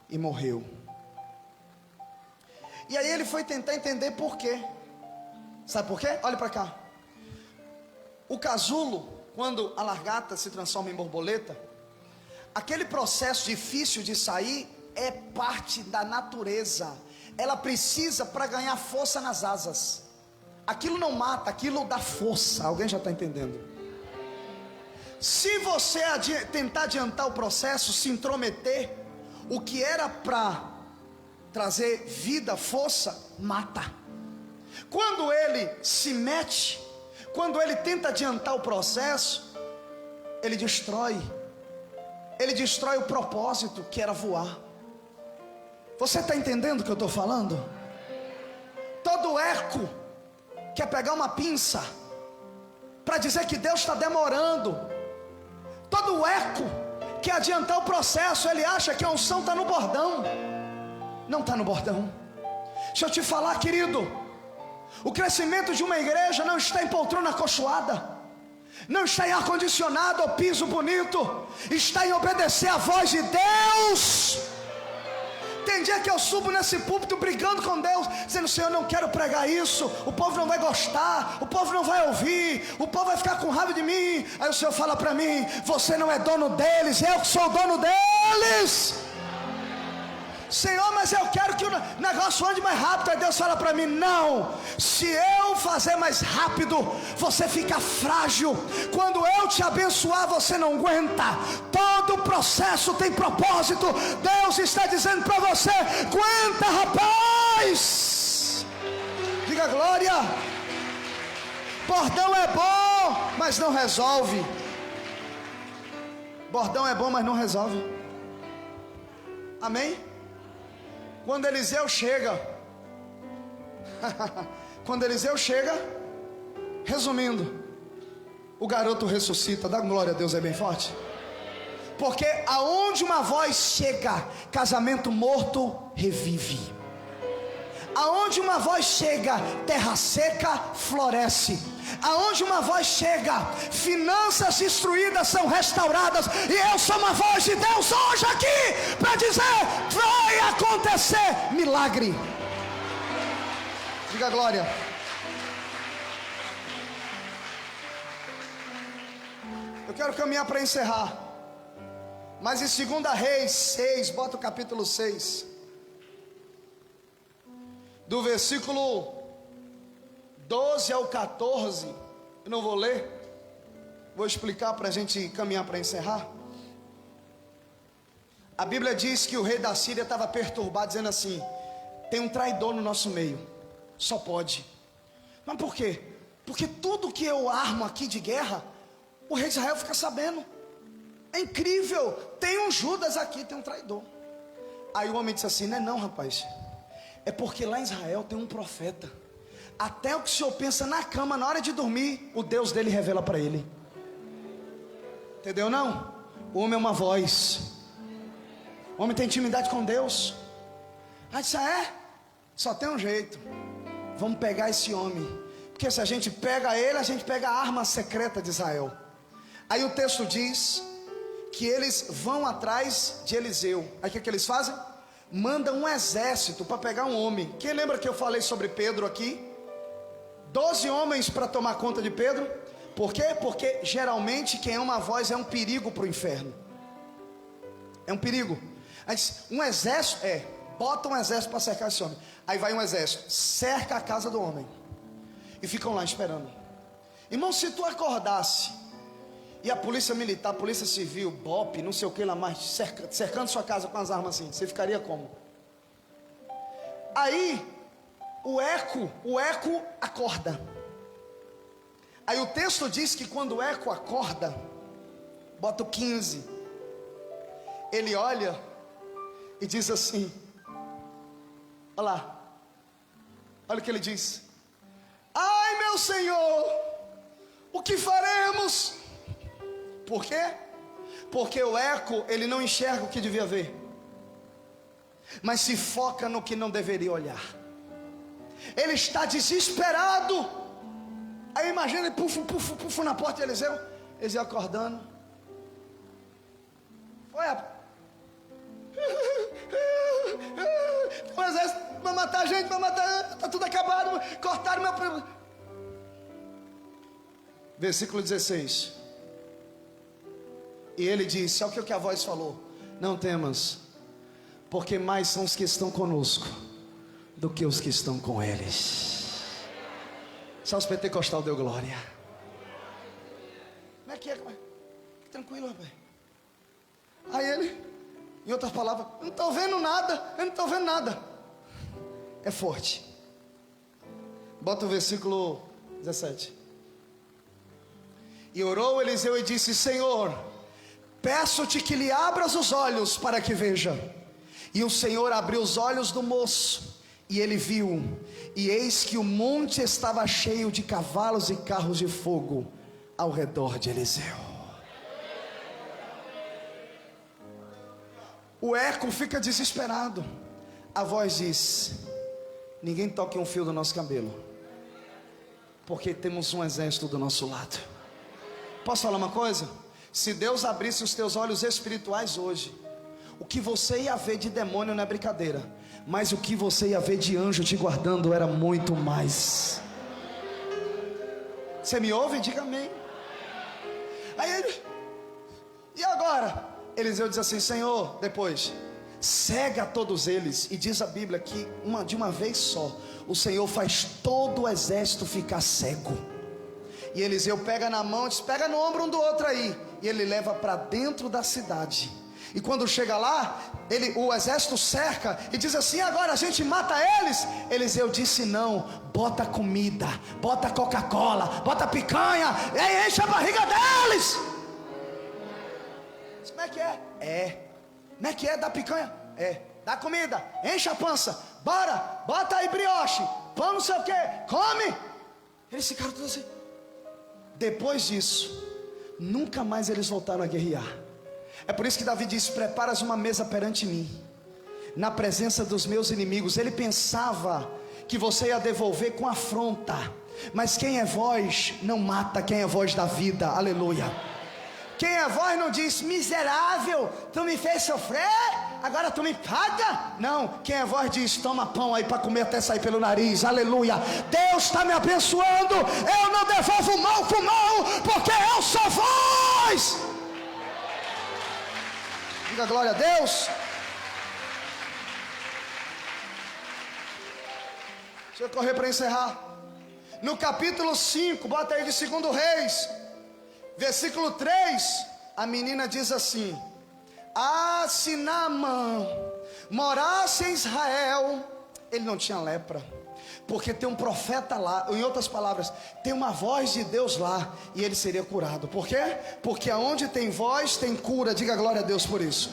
S1: e morreu. E aí ele foi tentar entender por quê. Sabe por quê? Olha para cá. O casulo, quando a largata se transforma em borboleta, aquele processo difícil de sair é parte da natureza. Ela precisa para ganhar força nas asas. Aquilo não mata, aquilo dá força. Alguém já está entendendo? Se você tentar adiantar o processo, se intrometer, o que era para trazer vida, força, mata. Quando ele se mete, quando ele tenta adiantar o processo, ele destrói o propósito que era voar. Você está entendendo o que eu estou falando? Todo eco quer pegar uma pinça para dizer que Deus está demorando. Todo eco quer adiantar o processo. Ele acha que a unção está no bordão. Não está no bordão. Deixa eu te falar, querido, o crescimento de uma igreja não está em poltrona acolchoada, não está em ar-condicionado ou piso bonito, está em obedecer a voz de Deus. Tem dia que eu subo nesse púlpito brigando com Deus, dizendo: Senhor, não quero pregar isso, o povo não vai gostar, o povo não vai ouvir, o povo vai ficar com raiva de mim. Aí o Senhor fala para mim: você não é dono deles, eu que sou o dono deles. Senhor, mas eu quero que o negócio ande mais rápido. Aí Deus fala para mim: não, se eu fazer mais rápido, você fica frágil. Quando eu te abençoar, você não aguenta. Todo processo tem propósito. Deus está dizendo para você: aguenta, rapaz. Diga glória. Bordão é bom, mas não resolve. Bordão é bom, mas não resolve. Amém? Quando Eliseu chega, resumindo, o garoto ressuscita. Dá glória a Deus aí bem forte. Porque aonde uma voz chega, casamento morto revive. Aonde uma voz chega, terra seca floresce. Aonde uma voz chega, finanças destruídas são restauradas. E eu sou uma voz de Deus hoje aqui para dizer: vai acontecer milagre. Diga glória. Eu quero caminhar para encerrar. Mas em 2 Reis 6, bota o capítulo 6, do versículo 12 ao 14, eu não vou ler, vou explicar para a gente caminhar para encerrar. A Bíblia diz que o rei da Síria estava perturbado, dizendo assim: tem um traidor no nosso meio, só pode. Mas por quê? Porque tudo que eu armo aqui de guerra, o rei de Israel fica sabendo. É incrível, tem um Judas aqui, tem um traidor. Aí o homem disse assim: não, rapaz, é porque lá em Israel tem um profeta. Até o que o senhor pensa na cama, na hora de dormir, o Deus dele revela para ele. Entendeu não? O homem é uma voz. O homem tem intimidade com Deus. Aí disse: só tem um jeito. Vamos pegar esse homem. Porque se a gente pega ele, a gente pega a arma secreta de Israel. Aí o texto diz que eles vão atrás de Eliseu. Aí o que eles fazem? Mandam um exército para pegar um homem. Quem lembra que eu falei sobre Pedro aqui? 12 homens para tomar conta de Pedro. Por quê? Porque geralmente quem é uma voz é um perigo para o inferno. É um perigo. Aí um exército, bota um exército para cercar esse homem. Aí vai um exército, cerca a casa do homem e ficam lá esperando. Irmão, se tu acordasse e a polícia militar, a polícia civil, BOP, não sei o que lá mais, cercando sua casa com as armas assim, você ficaria como? Aí o eco acorda. Aí o texto diz que quando o eco acorda, bota o 15, ele olha e diz assim, olha lá, olha o que ele diz: ai meu Senhor, o que faremos? Por quê? Porque o eco, ele não enxerga o que devia ver, mas se foca no que não deveria olhar. Ele está desesperado. Aí imagina ele puf na porta de Eliseu. Eliseu acordando. Foi o exército vai matar a gente, vai matar, está tudo acabado, cortaram meu primo. Versículo 16. E ele disse, olha o que a voz falou: não temas, porque mais são os que estão conosco do que os que estão com eles. Só os pentecostal deu glória. Como é que é? Tranquilo, rapaz. Aí ele, em outras palavras, eu não estou vendo nada. É forte. Bota o versículo 17. E orou Eliseu e disse: Senhor, peço-te que lhe abras os olhos para que veja. E o Senhor abriu os olhos do moço, e ele viu, e eis que o monte estava cheio de cavalos e carros de fogo ao redor de Eliseu. O eco fica desesperado. A voz diz: ninguém toque um fio do nosso cabelo, porque temos um exército do nosso lado. Posso falar uma coisa? Se Deus abrisse os teus olhos espirituais hoje, o que você ia ver de demônio não é brincadeira, mas o que você ia ver de anjo te guardando era muito mais. Você me ouve? Diga amém. Aí ele, e agora? Eliseu diz assim: Senhor, depois, cega todos eles. E diz a Bíblia que de uma vez só, o Senhor faz todo o exército ficar cego. E Eliseu pega na mão, diz: pega no ombro um do outro aí. E ele leva para dentro da cidade. E quando chega lá, o exército cerca e diz assim: agora a gente mata eles? Eliseu disse: não, bota comida, bota Coca-Cola, bota picanha, e enche a barriga deles. Como é que é? Como é que é? Dá picanha? Dá comida, enche a pança, bora, bota aí brioche, pão não sei o que, come. Eles ficaram todos assim. Depois disso, nunca mais eles voltaram a guerrear. É por isso que Davi disse: preparas uma mesa perante mim, na presença dos meus inimigos. Ele pensava que você ia devolver com afronta, mas quem é voz não mata, quem é voz da vida, aleluia. Quem é voz não diz: miserável, tu me fez sofrer, agora tu me paga. Não, quem é voz diz: toma pão aí para comer até sair pelo nariz, aleluia. Deus está me abençoando, eu não devolvo mal com mal, porque eu sou voz. Diga glória a Deus. Deixa eu correr para encerrar. No capítulo 5, bota aí de 2 Reis, versículo 3, a menina diz assim: ah, se Naamã morasse em Israel, ele não tinha lepra, porque tem um profeta lá. Em outras palavras, tem uma voz de Deus lá, e ele seria curado. Por quê? Porque aonde tem voz tem cura. Diga glória a Deus por isso.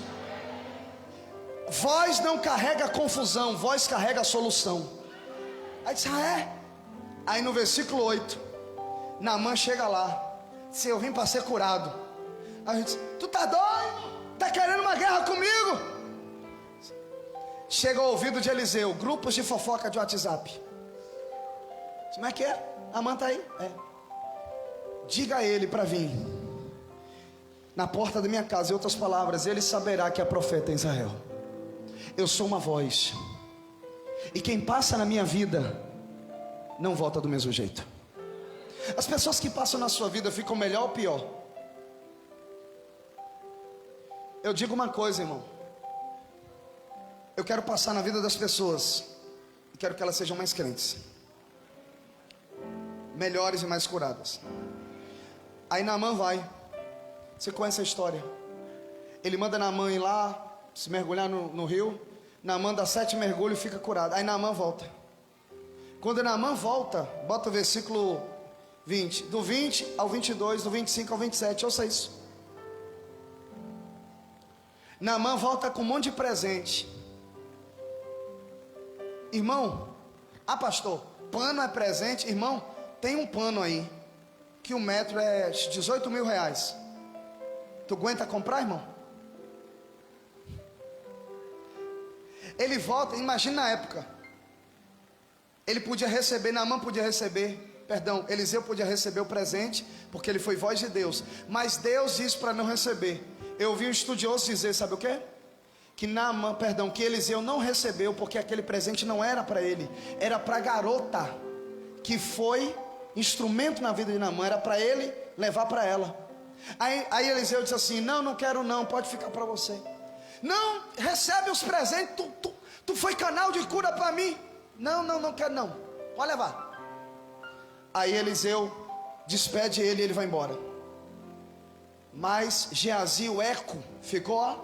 S1: Voz não carrega confusão, voz carrega solução. Aí diz: Aí no versículo 8, Naamã chega lá: se eu vim para ser curado. A gente diz: tu tá doido? Tá querendo uma guerra comigo? Chega ao ouvido de Eliseu, grupos de fofoca de WhatsApp. Como é que é? Naamã tá aí? Diga a ele para vir na porta da minha casa. Em outras palavras, ele saberá que é profeta em Israel. Eu sou uma voz, e quem passa na minha vida não volta do mesmo jeito. As pessoas que passam na sua vida ficam melhor ou pior? Eu digo uma coisa, irmão: eu quero passar na vida das pessoas e quero que elas sejam mais crentes, melhores e mais curadas. Aí Naamã vai. Você conhece a história? Ele manda Naamã ir lá se mergulhar no rio. Naamã dá 7 mergulhos e fica curado. Aí Naamã volta. Quando Naamã volta, bota o versículo 20, do 20 ao 22, do 25 ao 27, ouça isso. Naamã volta com um monte de presente. Irmão, pastor, pano é presente? Irmão, tem um pano aí, que o metro é 18 mil reais. Tu aguenta comprar, irmão? Ele volta, imagina na época. Ele podia receber, Naamã podia receber, Eliseu podia receber o presente, porque ele foi voz de Deus. Mas Deus disse para não receber. Eu ouvi um estudioso dizer, sabe o quê? Que Eliseu não recebeu, porque aquele presente não era para ele, era para a garota, que foi instrumento na vida de Naamã, era para ele levar para ela. Aí Eliseu disse assim: não quero não, pode ficar para você. Não, recebe os presentes, tu foi canal de cura para mim. Não quero não, pode levar. Aí Eliseu despede ele e ele vai embora. Mas Geazi, o eco, ficou ó.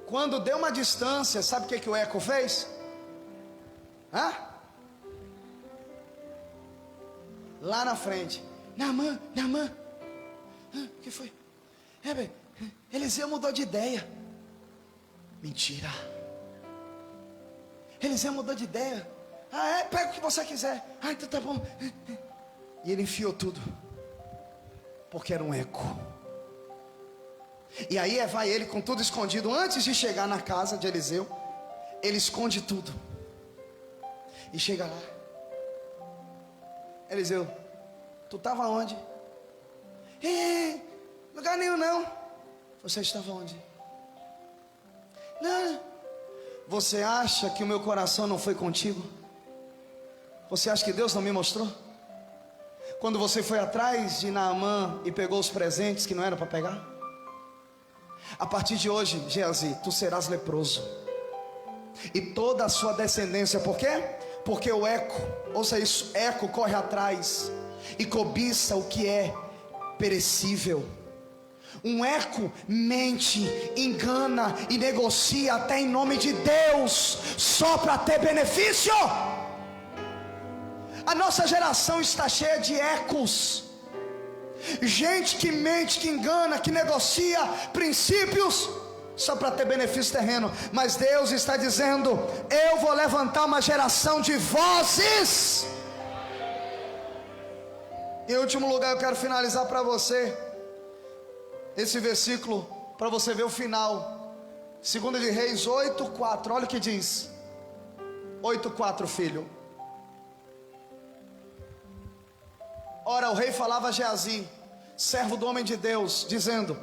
S1: Quando deu uma distância, sabe o que o eco fez? Lá na frente, Naamã, o que foi? Eliseu mudou de ideia. Mentira. Eliseu mudou de ideia. Pega o que você quiser. Então tá bom. E ele enfiou tudo, porque era um eco. E aí vai ele com tudo escondido. Antes de chegar na casa de Eliseu, ele esconde tudo. E chega lá. Eliseu, tu estava onde? Lugar nenhum não. Você estava onde? Não. Você acha que o meu coração não foi contigo? Você acha que Deus não me mostrou? Quando você foi atrás de Naamã e pegou os presentes que não eram para pegar? A partir de hoje, Geazi, tu serás leproso, e toda a sua descendência. Por quê? Porque o eco, ouça isso, eco corre atrás e cobiça o que é perecível. Um eco mente, engana e negocia até em nome de Deus, só para ter benefício. A nossa geração está cheia de ecos. Gente que mente, que engana, que negocia princípios só para ter benefício terreno. Mas Deus está dizendo: eu vou levantar uma geração de vozes. Em último lugar, eu quero finalizar para você esse versículo, para você ver o final. 2 de Reis 8:4, olha o que diz. 8:4, filho. Ora, o rei falava a Geazi, servo do homem de Deus, dizendo: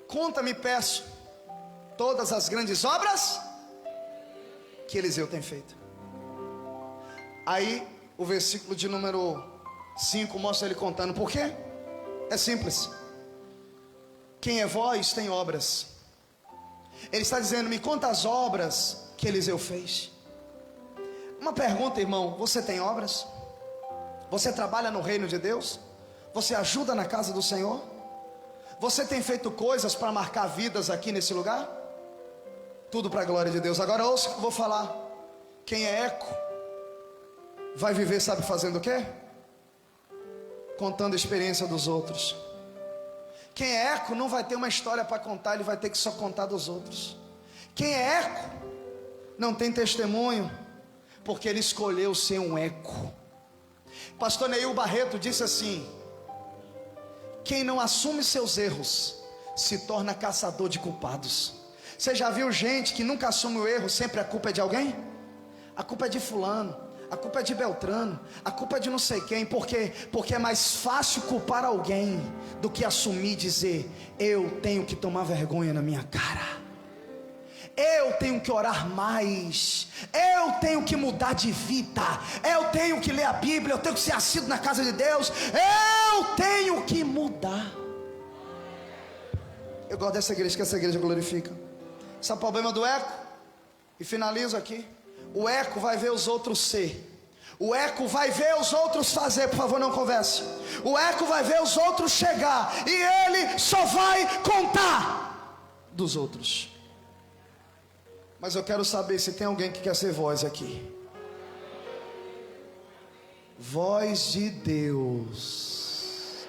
S1: conta-me, peço, todas as grandes obras que Eliseu tem feito. Aí o versículo de número 5 mostra ele contando. Por quê? É simples. Quem é voz tem obras. Ele está dizendo: me conta as obras que Eliseu fez. Uma pergunta, irmão: você tem obras? Você trabalha no reino de Deus? Você ajuda na casa do Senhor? Você tem feito coisas para marcar vidas aqui nesse lugar? Tudo para a glória de Deus. Agora ouça o que eu vou falar. Quem é eco vai viver, sabe fazendo o quê? Contando a experiência dos outros. Quem é eco não vai ter uma história para contar, ele vai ter que só contar dos outros. Quem é eco não tem testemunho, porque ele escolheu ser um eco. Pastor Neil Barreto disse assim: quem não assume seus erros se torna caçador de culpados. Você já viu gente que nunca assume o erro, sempre a culpa é de alguém? A culpa é de fulano, a culpa é de Beltrano, a culpa é de não sei quem. Por quê? Porque é mais fácil culpar alguém do que assumir e dizer: eu tenho que tomar vergonha na minha cara, eu tenho que orar mais, eu tenho que mudar de vida, eu tenho que ler a Bíblia, eu tenho que ser assíduo na casa de Deus, eu tenho que mudar. Eu gosto dessa igreja, que essa igreja glorifica. Esse é o problema do eco. E finalizo aqui. O eco vai ver os outros ser, o eco vai ver os outros fazer. Por favor, não converse. O eco vai ver os outros chegar, e ele só vai contar dos outros. Mas eu quero saber se tem alguém que quer ser voz aqui. Voz de Deus.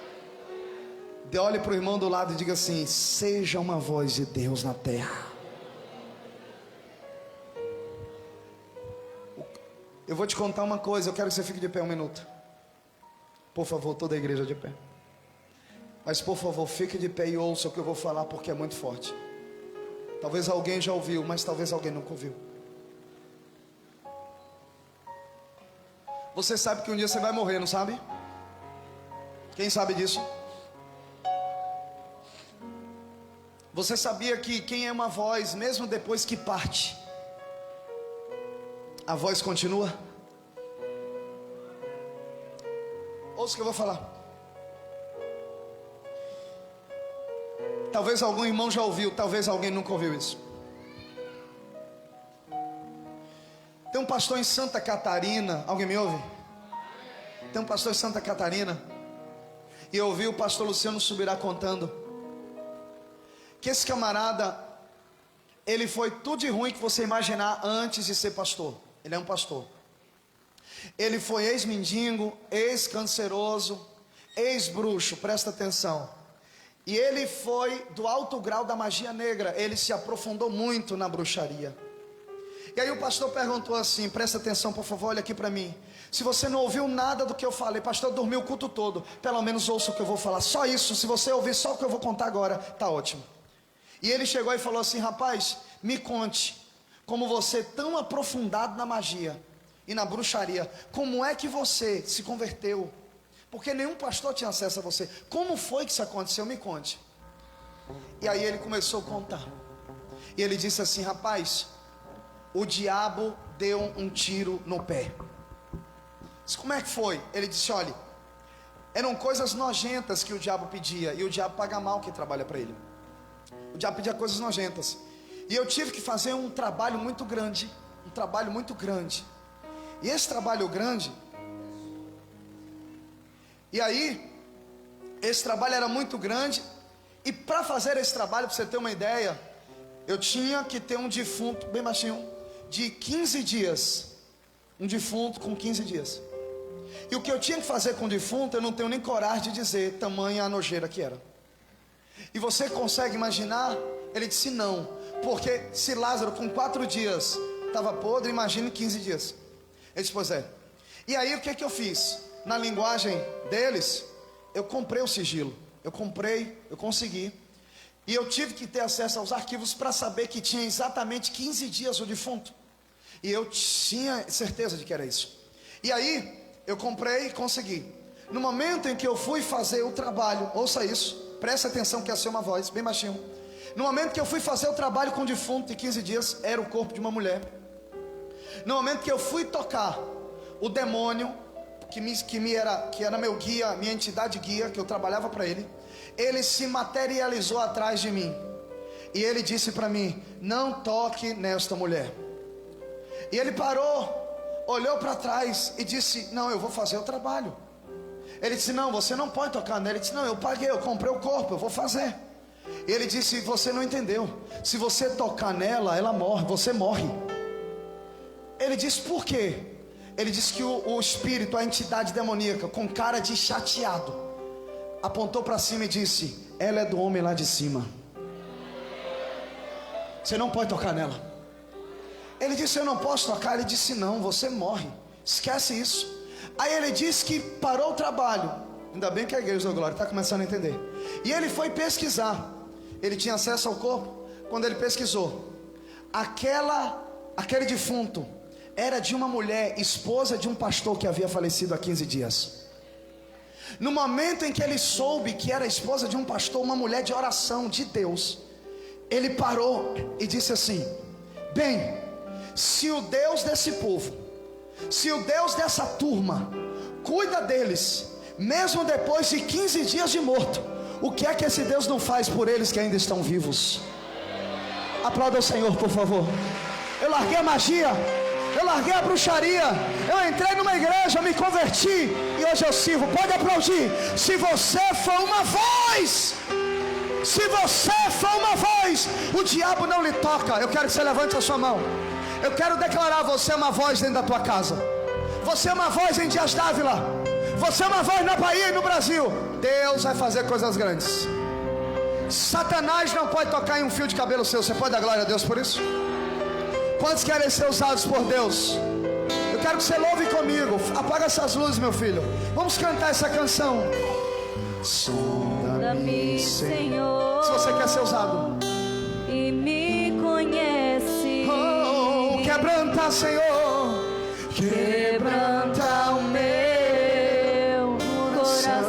S1: Olhe para o irmão do lado e diga assim: seja uma voz de Deus na terra. Eu vou te contar uma coisa, eu quero que você fique de pé um minuto. Por favor, toda a igreja de pé. Mas por favor, fique de pé e ouça o que eu vou falar, porque é muito forte. Talvez alguém já ouviu, mas talvez alguém nunca ouviu. Você sabe que um dia você vai morrer, não sabe? Quem sabe disso? Você sabia que quem é uma voz, mesmo depois que parte, a voz continua? Ouça o que eu vou falar. Talvez algum irmão já ouviu, talvez alguém nunca ouviu isso. Tem um pastor em Santa Catarina, alguém me ouve? Tem um pastor em Santa Catarina, e eu ouvi o pastor Luciano Subirá contando que esse camarada, ele foi tudo de ruim que você imaginar antes de ser pastor. Ele é um pastor. Ele foi ex-mendigo, ex-canceroso, ex-bruxo, presta atenção. E ele foi do alto grau da magia negra, ele se aprofundou muito na bruxaria. E aí o pastor perguntou assim, presta atenção por favor, olha aqui para mim. Se você não ouviu nada do que eu falei, pastor, eu dormi o culto todo, pelo menos ouça o que eu vou falar, só isso. Se você ouvir só o que eu vou contar agora, tá ótimo. E ele chegou e falou assim: rapaz, me conte, como você tão aprofundado na magia e na bruxaria, como é que você se converteu? Porque nenhum pastor tinha acesso a você. Como foi que isso aconteceu? Me conte. E aí ele começou a contar. E ele disse assim: rapaz, o diabo deu um tiro no pé. Disse, como é que foi? Ele disse: olha, eram coisas nojentas que o diabo pedia, e o diabo paga mal quem trabalha para ele. O diabo pedia coisas nojentas, e eu tive que fazer um trabalho muito grande. E esse trabalho grande, e aí esse trabalho era muito grande. E para fazer esse trabalho, para você ter uma ideia, eu tinha que ter um defunto bem baixinho, de 15 dias. Um defunto com 15 dias. E o que eu tinha que fazer com o defunto, eu não tenho nem coragem de dizer, tamanha a nojeira que era. E você consegue imaginar? Ele disse não, porque se Lázaro com 4 dias estava podre, imagine 15 dias. Ele disse, pois é. E aí o que eu fiz? Na linguagem deles, eu comprei o sigilo. Eu consegui. E eu tive que ter acesso aos arquivos para saber que tinha exatamente 15 dias o defunto. E eu tinha certeza de que era isso. E aí eu comprei e consegui. No momento em que eu fui fazer o trabalho, ouça isso, presta atenção que essa é uma voz bem baixinho. No momento que eu fui fazer o trabalho com o defunto de 15 dias, era o corpo de uma mulher. No momento que eu fui tocar, o demônio que era meu guia, minha entidade guia, que eu trabalhava para ele, ele se materializou atrás de mim. E ele disse para mim, não toque nesta mulher. E ele parou, olhou para trás e disse, não, eu vou fazer o trabalho. Ele disse, não, você não pode tocar nela. Ele disse, não, eu paguei, eu comprei o corpo, eu vou fazer. E ele disse, você não entendeu, se você tocar nela, ela morre, você morre. Ele disse, por quê? Ele disse que o espírito, a entidade demoníaca, com cara de chateado, apontou para cima e disse, ela é do homem lá de cima, você não pode tocar nela. Ele disse, eu não posso tocar. Ele disse, não, você morre, esquece isso. Aí ele disse que parou o trabalho. Ainda bem que a igreja da glória está começando a entender. E ele foi pesquisar. Ele tinha acesso ao corpo. Quando ele pesquisou, aquele defunto era de uma mulher, esposa de um pastor que havia falecido há 15 dias. No momento em que ele soube que era esposa de um pastor, uma mulher de oração, de Deus, ele parou e disse assim, bem, se o Deus desse povo, se o Deus dessa turma cuida deles, mesmo depois de 15 dias de morto, o que é que esse Deus não faz por eles que ainda estão vivos? Aplauda o Senhor, por favor. Eu larguei a magia, eu larguei a bruxaria, eu entrei numa igreja, me converti e hoje eu sirvo. Pode aplaudir. Se você for uma voz, Se você for uma voz, o diabo não lhe toca. Eu quero que você levante a sua mão. Eu quero declarar: você é uma voz dentro da tua casa. Você é uma voz em Dias d'Ávila. Você é uma voz na Bahia e no Brasil. Deus vai fazer coisas grandes. Satanás não pode tocar em um fio de cabelo seu. Você pode dar glória a Deus por isso? Quantos querem ser usados por Deus? Eu quero que você louve comigo. Apaga essas luzes, meu filho. Vamos cantar essa canção. Sonda-me, Senhor. Se você quer ser usado
S2: e me conhece.
S1: Quebranta, Senhor. Quebranta o meu coração.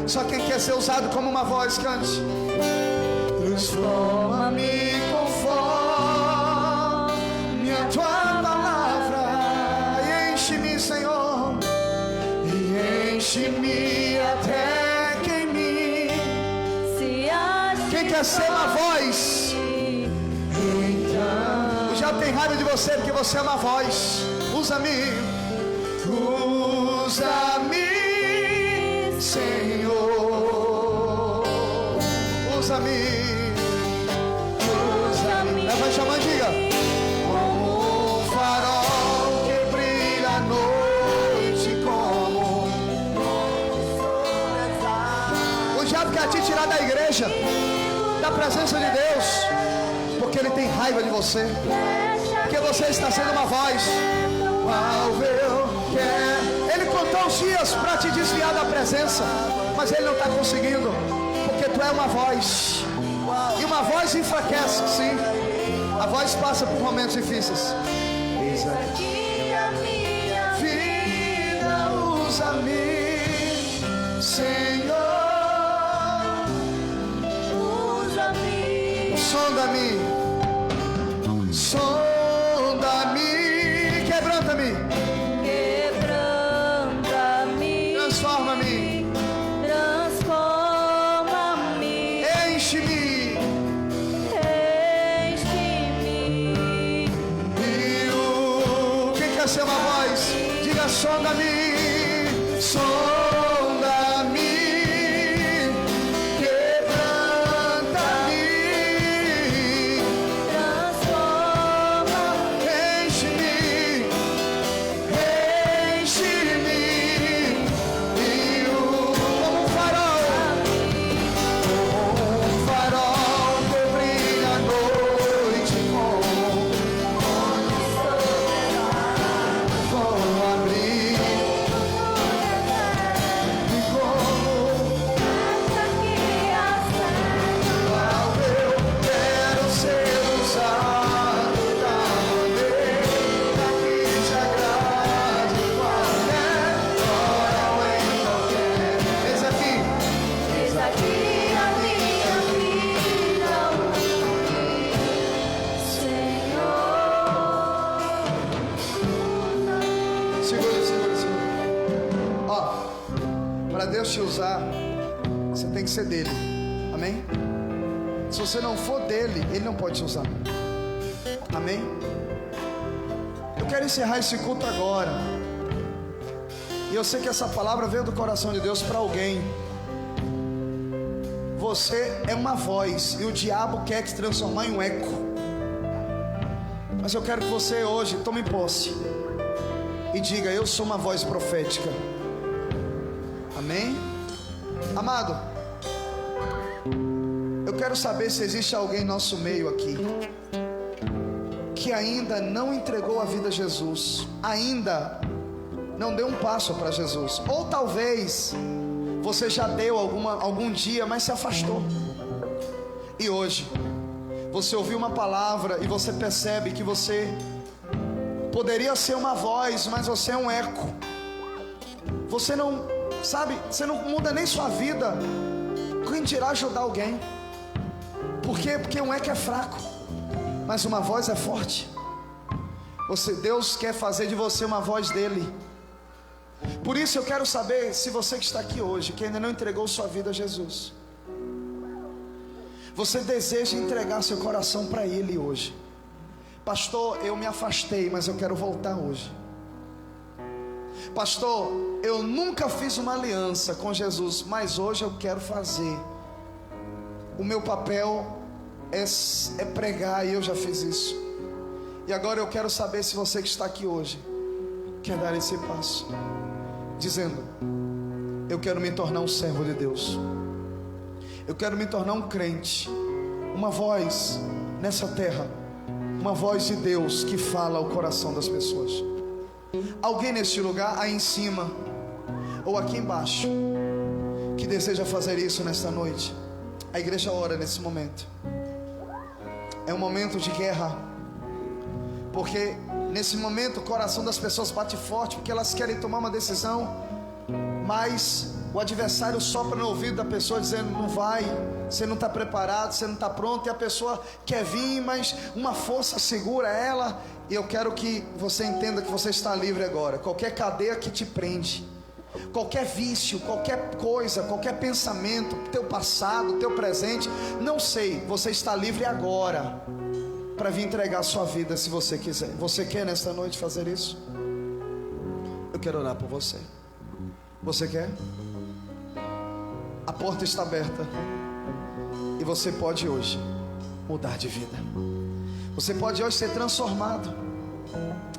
S1: Só quem quer ser usado como uma voz, cante. Transforma-me conforme a tua palavra. E enche-me, Senhor. E enche-me até que em mim. Quem quer ser uma voz? Então, o diabo tem raiva de você porque você é uma voz. Usa-me, usa-me, Senhor. Usa-me, usa-me. Levante a mão e diga: como um farol que brilha à noite, como o diabo quer te tirar da igreja, da presença de Deus, porque ele tem raiva de você, porque você está sendo uma voz. Ele contou os dias para te desviar da presença, mas ele não está conseguindo, porque tu é uma voz, e uma voz enfraquece, sim. A voz passa por momentos difíceis. Eis aqui a minha vida, usa-me, Senhor. Usa-me, sonda-me, sonda-me. Quebranta-me,
S2: quebranta-me,
S1: transforma-me,
S2: transforma-me,
S1: enche-me,
S2: enche-me.
S1: E quem quer ser uma voz, diga: sonda-me, sonda-me, quebranta-me, transforma-me, enche-me. Para Deus te usar, você tem que ser dele. Amém? Se você não for dele, ele não pode te usar. Amém? Eu quero encerrar esse culto agora. E eu sei que essa palavra veio do coração de Deus para alguém. Você é uma voz e o diabo quer te transformar em um eco. Mas eu quero que você hoje tome posse e diga: eu sou uma voz profética. Amém? Amado, eu quero saber se existe alguém em nosso meio aqui que ainda não entregou a vida a Jesus, ainda não deu um passo para Jesus, ou talvez você já deu algum dia, mas se afastou, e hoje você ouviu uma palavra e você percebe que você poderia ser uma voz, mas você é um eco. Você não sabe, você não muda nem sua vida, quem dirá ajudar alguém? Por quê? Porque um eco é fraco, mas uma voz é forte. Deus quer fazer de você uma voz dele. Por isso eu quero saber se você que está aqui hoje, que ainda não entregou sua vida a Jesus, você deseja entregar seu coração para ele hoje. Pastor, eu me afastei, mas eu quero voltar hoje. Pastor, eu nunca fiz uma aliança com Jesus, mas hoje eu quero fazer. o meu papel é pregar, e eu já fiz isso. E agora eu quero saber se você que está aqui hoje quer dar esse passo, dizendo: eu quero me tornar um servo de Deus, eu quero me tornar um crente, uma voz nessa terra, uma voz de Deus que fala ao coração das pessoas. Alguém neste lugar, aí em cima ou aqui embaixo, que deseja fazer isso nesta noite? A igreja ora nesse momento. É um momento de guerra, porque nesse momento o coração das pessoas bate forte, porque elas querem tomar uma decisão, mas o adversário sopra no ouvido da pessoa dizendo: não vai, você não está preparado, você não está pronto. E a pessoa quer vir, mas uma força segura ela. E eu quero que você entenda que você está livre agora. Qualquer cadeia que te prende, qualquer vício, qualquer coisa, qualquer pensamento, teu passado, teu presente, não sei, você está livre agora para vir entregar a sua vida, se você quiser. Você quer nesta noite fazer isso? Eu quero orar por você. Você quer? A porta está aberta e você pode hoje mudar de vida. Você pode hoje ser transformado,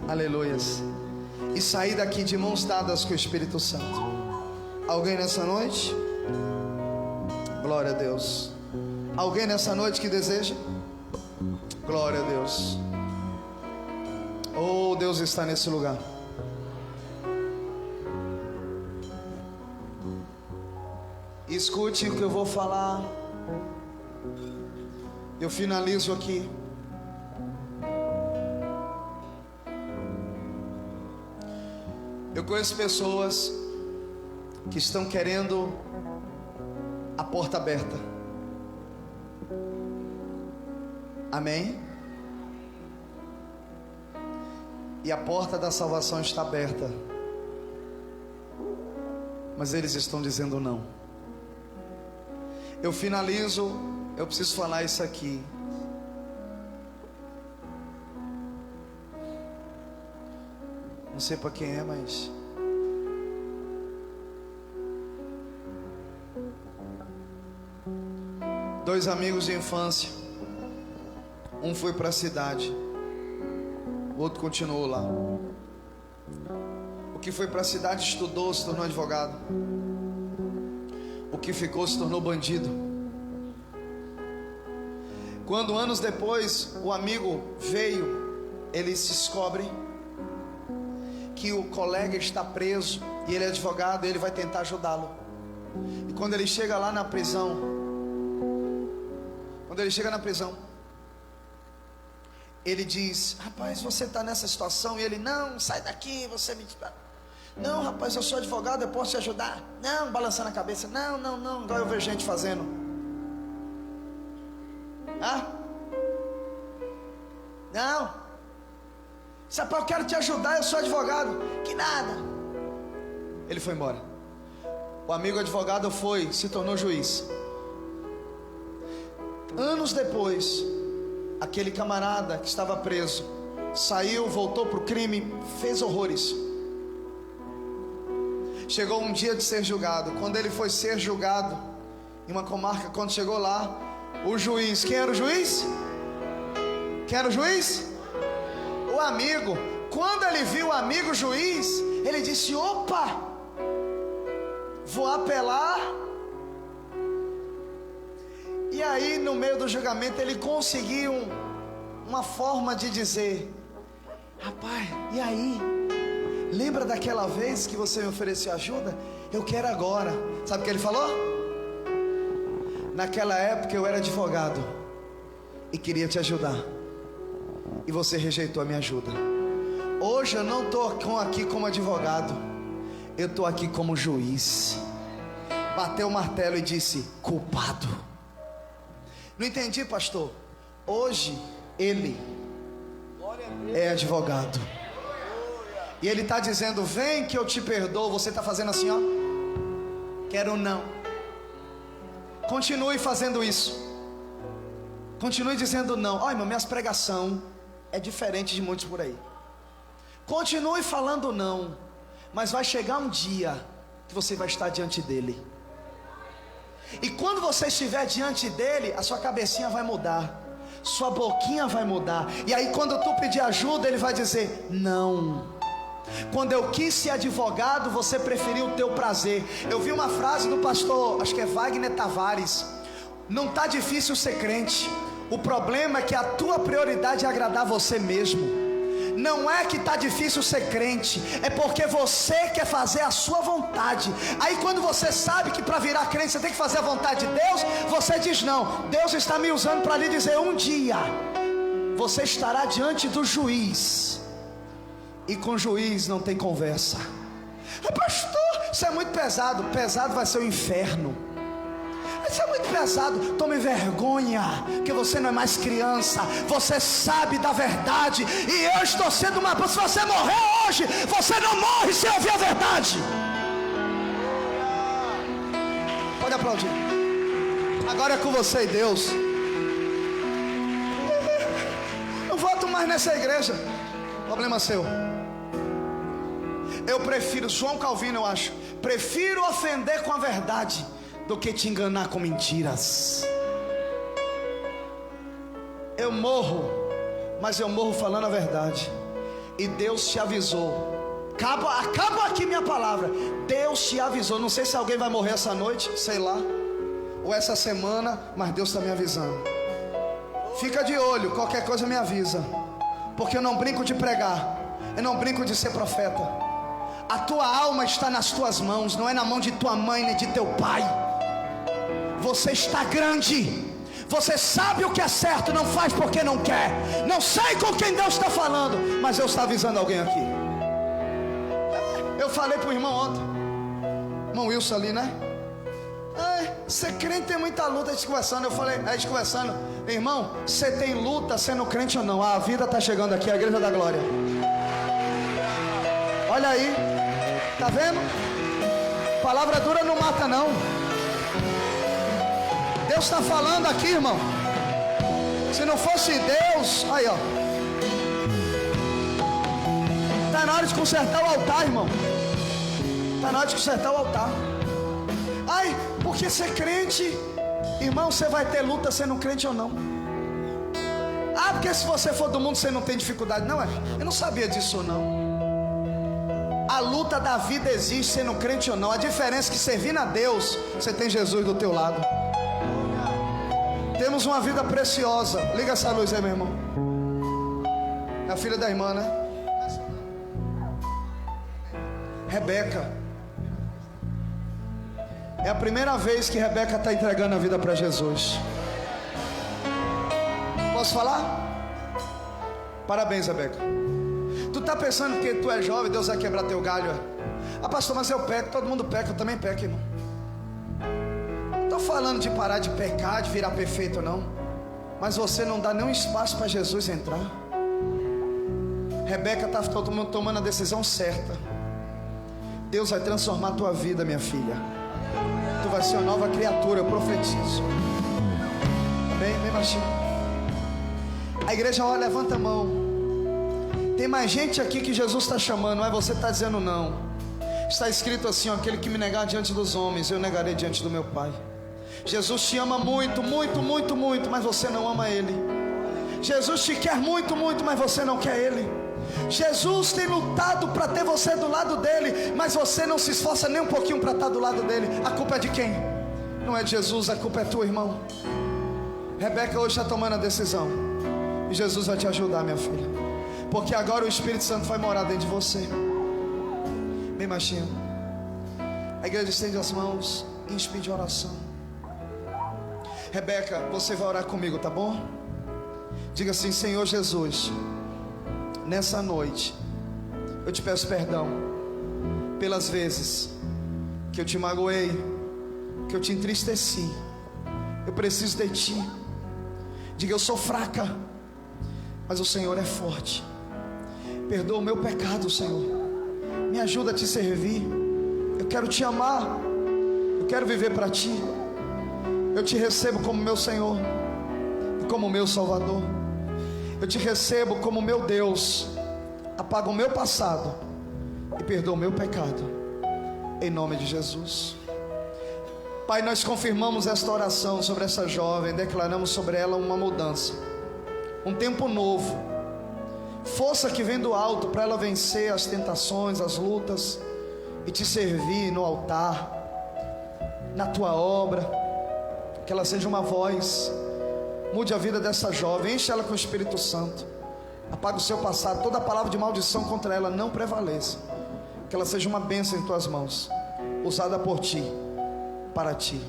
S1: aleluias, e sair daqui de mãos dadas com o Espírito Santo. Alguém nessa noite? Glória a Deus. Alguém nessa noite que deseja? Glória a Deus. Oh, Deus está nesse lugar. Escute o que eu vou falar. Eu finalizo aqui. Eu conheço pessoas que estão querendo a porta aberta. Amém? E a porta da salvação está aberta, mas eles estão dizendo não. Eu finalizo, eu preciso falar isso aqui. Não sei para quem é, mas dois amigos de infância, um foi para a cidade, o outro continuou lá. O que foi para a cidade estudou, se tornou advogado. O que ficou se tornou bandido. Quando anos depois o amigo veio, ele se descobre que o colega está preso e ele é advogado, e ele vai tentar ajudá-lo. E quando ele chega lá na prisão, ele diz: rapaz, você está nessa situação? E ele: não, sai daqui, você me... Não, rapaz, eu sou advogado, eu posso te ajudar. Não, balançando a cabeça. Não, igual eu vejo gente fazendo. Não, rapaz, eu quero te ajudar, eu sou advogado. Que nada. Ele foi embora. O amigo advogado se tornou juiz. Anos depois, aquele camarada que estava preso saiu, voltou para o crime, fez horrores. Chegou um dia de ser julgado. Quando ele foi ser julgado em uma comarca, quando chegou lá, o juiz, quem era o juiz? Quem era o juiz? O amigo. Quando ele viu o amigo juiz, ele disse: opa, vou apelar. E aí, no meio do julgamento, ele conseguiu uma forma de dizer: rapaz, e aí? Lembra daquela vez que você me ofereceu ajuda? Eu quero agora. Sabe o que ele falou? Naquela época eu era advogado e queria te ajudar, e você rejeitou a minha ajuda. Hoje eu não estou aqui como advogado, eu estou aqui como juiz. Bateu o martelo e disse: culpado. Não entendi, pastor. Hoje ele é advogado, e ele está dizendo: vem que eu te perdoo. Você está fazendo assim, ó. Quero não. Continue fazendo isso. Continue dizendo não. Olha, irmão, minhas pregações é diferente de muitos por aí. Continue falando não, mas vai chegar um dia que você vai estar diante dele. E quando você estiver diante dele, a sua cabecinha vai mudar, sua boquinha vai mudar. E aí quando tu pedir ajuda, ele vai dizer não. Quando eu quis ser advogado, você preferiu o teu prazer. Eu vi uma frase do pastor, acho que é Wagner Tavares: não está difícil ser crente, o problema é que a tua prioridade é agradar você mesmo. Não é que está difícil ser crente, é porque você quer fazer a sua vontade. Aí quando você sabe que para virar crente você tem que fazer a vontade de Deus, você diz não, Deus está me usando para lhe dizer: um dia você estará diante do juiz, e com o juiz não tem conversa. Pastor, isso é muito pesado. Pesado vai ser o inferno. Isso é muito pesado. Tome vergonha, que você não é mais criança, você sabe da verdade. E eu estou sendo uma... Se você morrer hoje, você não morre sem ouvir a verdade. Pode aplaudir. Agora é com você e Deus. Não volto mais nessa igreja. Problema seu. Eu prefiro, João Calvino eu acho, prefiro ofender com a verdade do que te enganar com mentiras. Eu morro, mas eu morro falando a verdade. E Deus te avisou. Acaba aqui minha palavra. Deus te avisou. Não sei se alguém vai morrer essa noite, sei lá, ou essa semana, mas Deus está me avisando. Fica de olho, qualquer coisa me avisa. Porque eu não brinco de pregar, eu não brinco de ser profeta. A tua alma está nas tuas mãos, não é na mão de tua mãe nem de teu pai. Você está grande, você sabe o que é certo, não faz porque não quer. Não sei com quem Deus está falando, mas Deus está avisando alguém aqui. Eu falei para o irmão ontem, irmão Wilson ali, né? Ser crente tem muita luta. A gente conversando, eu falei, a gente conversando: irmão, você tem luta sendo crente ou não? A vida está chegando aqui, a igreja da glória. Olha aí, tá vendo? Palavra dura não mata não. Deus está falando aqui, irmão. Se não fosse Deus, aí ó, tá na hora de consertar o altar, irmão. Tá na hora de consertar o altar. Ai, porque ser crente, irmão, você vai ter luta sendo crente ou não. Ah, porque se você for do mundo você não tem dificuldade. Não, eu não sabia disso não. A luta da vida existe sendo crente ou não. A diferença é que servindo a Deus, você tem Jesus do teu lado. Temos uma vida preciosa. Liga essa luz aí, meu irmão. É a filha da irmã, né? Rebeca. É a primeira vez que Rebeca está entregando a vida para Jesus. Posso falar? Parabéns, Rebeca. Tu está pensando que tu é jovem, Deus vai quebrar teu galho? Ah, pastor, mas eu peco, todo mundo peca, eu também peco, irmão. Não estou falando de parar de pecar, de virar perfeito, não. Mas você não dá nenhum espaço para Jesus entrar. Rebeca está tomando a decisão certa. Deus vai transformar a tua vida, minha filha. Tu vai ser uma nova criatura, eu profetizo. Bem baixinho. A igreja, olha, levanta a mão. Tem mais gente aqui que Jesus está chamando, não é você que está dizendo não. Está escrito assim, ó: aquele que me negar diante dos homens, eu negarei diante do meu Pai. Jesus te ama muito, muito, muito, muito, mas você não ama Ele. Jesus te quer muito, muito, mas você não quer Ele. Jesus tem lutado para ter você do lado dele, mas você não se esforça nem um pouquinho para estar do lado dele. A culpa é de quem? Não é de Jesus, a culpa é tua, irmão. Rebeca hoje está tomando a decisão, e Jesus vai te ajudar, minha filha, porque agora o Espírito Santo vai morar dentro de você. Bem baixinho. A igreja estende as mãos em espírito de oração. Rebeca, você vai orar comigo, tá bom? Diga assim: Senhor Jesus, nessa noite eu te peço perdão pelas vezes que eu te magoei, que eu te entristeci. Eu preciso de ti. Diga: eu sou fraca, mas o Senhor é forte. Perdoa o meu pecado, Senhor. Me ajuda a te servir. Eu quero te amar. Eu quero viver para ti. Eu te recebo como meu Senhor e como meu Salvador. Eu te recebo como meu Deus. Apaga o meu passado e perdoa o meu pecado, em nome de Jesus. Pai, Pai, nós confirmamos esta oração sobre essa jovem, declaramos sobre ela uma mudança, um tempo novo, força que vem do alto para ela vencer as tentações, as lutas e te servir no altar, na tua obra. Que ela seja uma voz. Mude a vida dessa jovem, enche ela com o Espírito Santo, apaga o seu passado, toda palavra de maldição contra ela não prevaleça. Que ela seja uma bênção em tuas mãos, usada por ti, para ti,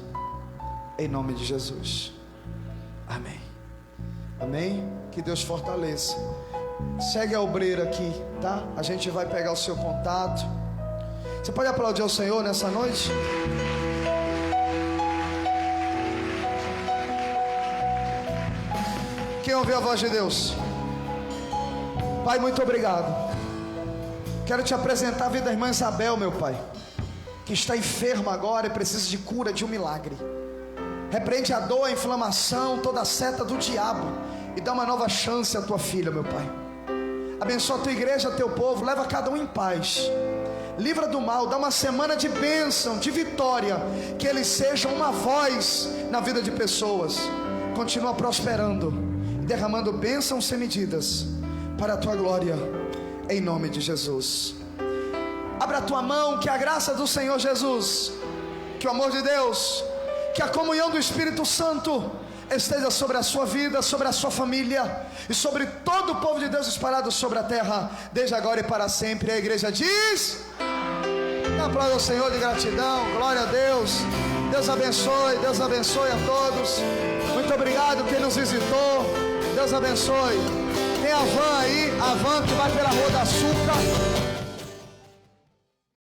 S1: em nome de Jesus. Amém. Amém. Que Deus fortaleça. Segue a obreira aqui, tá? A gente vai pegar o seu contato. Você pode aplaudir ao Senhor nessa noite? Quem ouviu a voz de Deus? Pai, muito obrigado. Quero te apresentar a vida da irmã Isabel, meu Pai, que está enferma agora e precisa de cura, de um milagre. Repreende a dor, a inflamação, toda a seta do diabo e dá uma nova chance à tua filha, meu Pai. Abençoa a tua igreja, teu povo, leva cada um em paz, livra do mal, dá uma semana de bênção, de vitória, que eles sejam uma voz na vida de pessoas. Continua prosperando, derramando bênçãos sem medidas, para a tua glória, em nome de Jesus. Abra a tua mão, que a graça do Senhor Jesus, que o amor de Deus, que a comunhão do Espírito Santo esteja sobre a sua vida, sobre a sua família e sobre todo o povo de Deus espalhado sobre a terra, desde agora e para sempre. A igreja diz: aplauda ao Senhor de gratidão, glória a Deus. Deus abençoe a todos. Muito obrigado quem nos visitou. Deus abençoe. Tem a van aí, a van que vai pela Rua da Açúcar.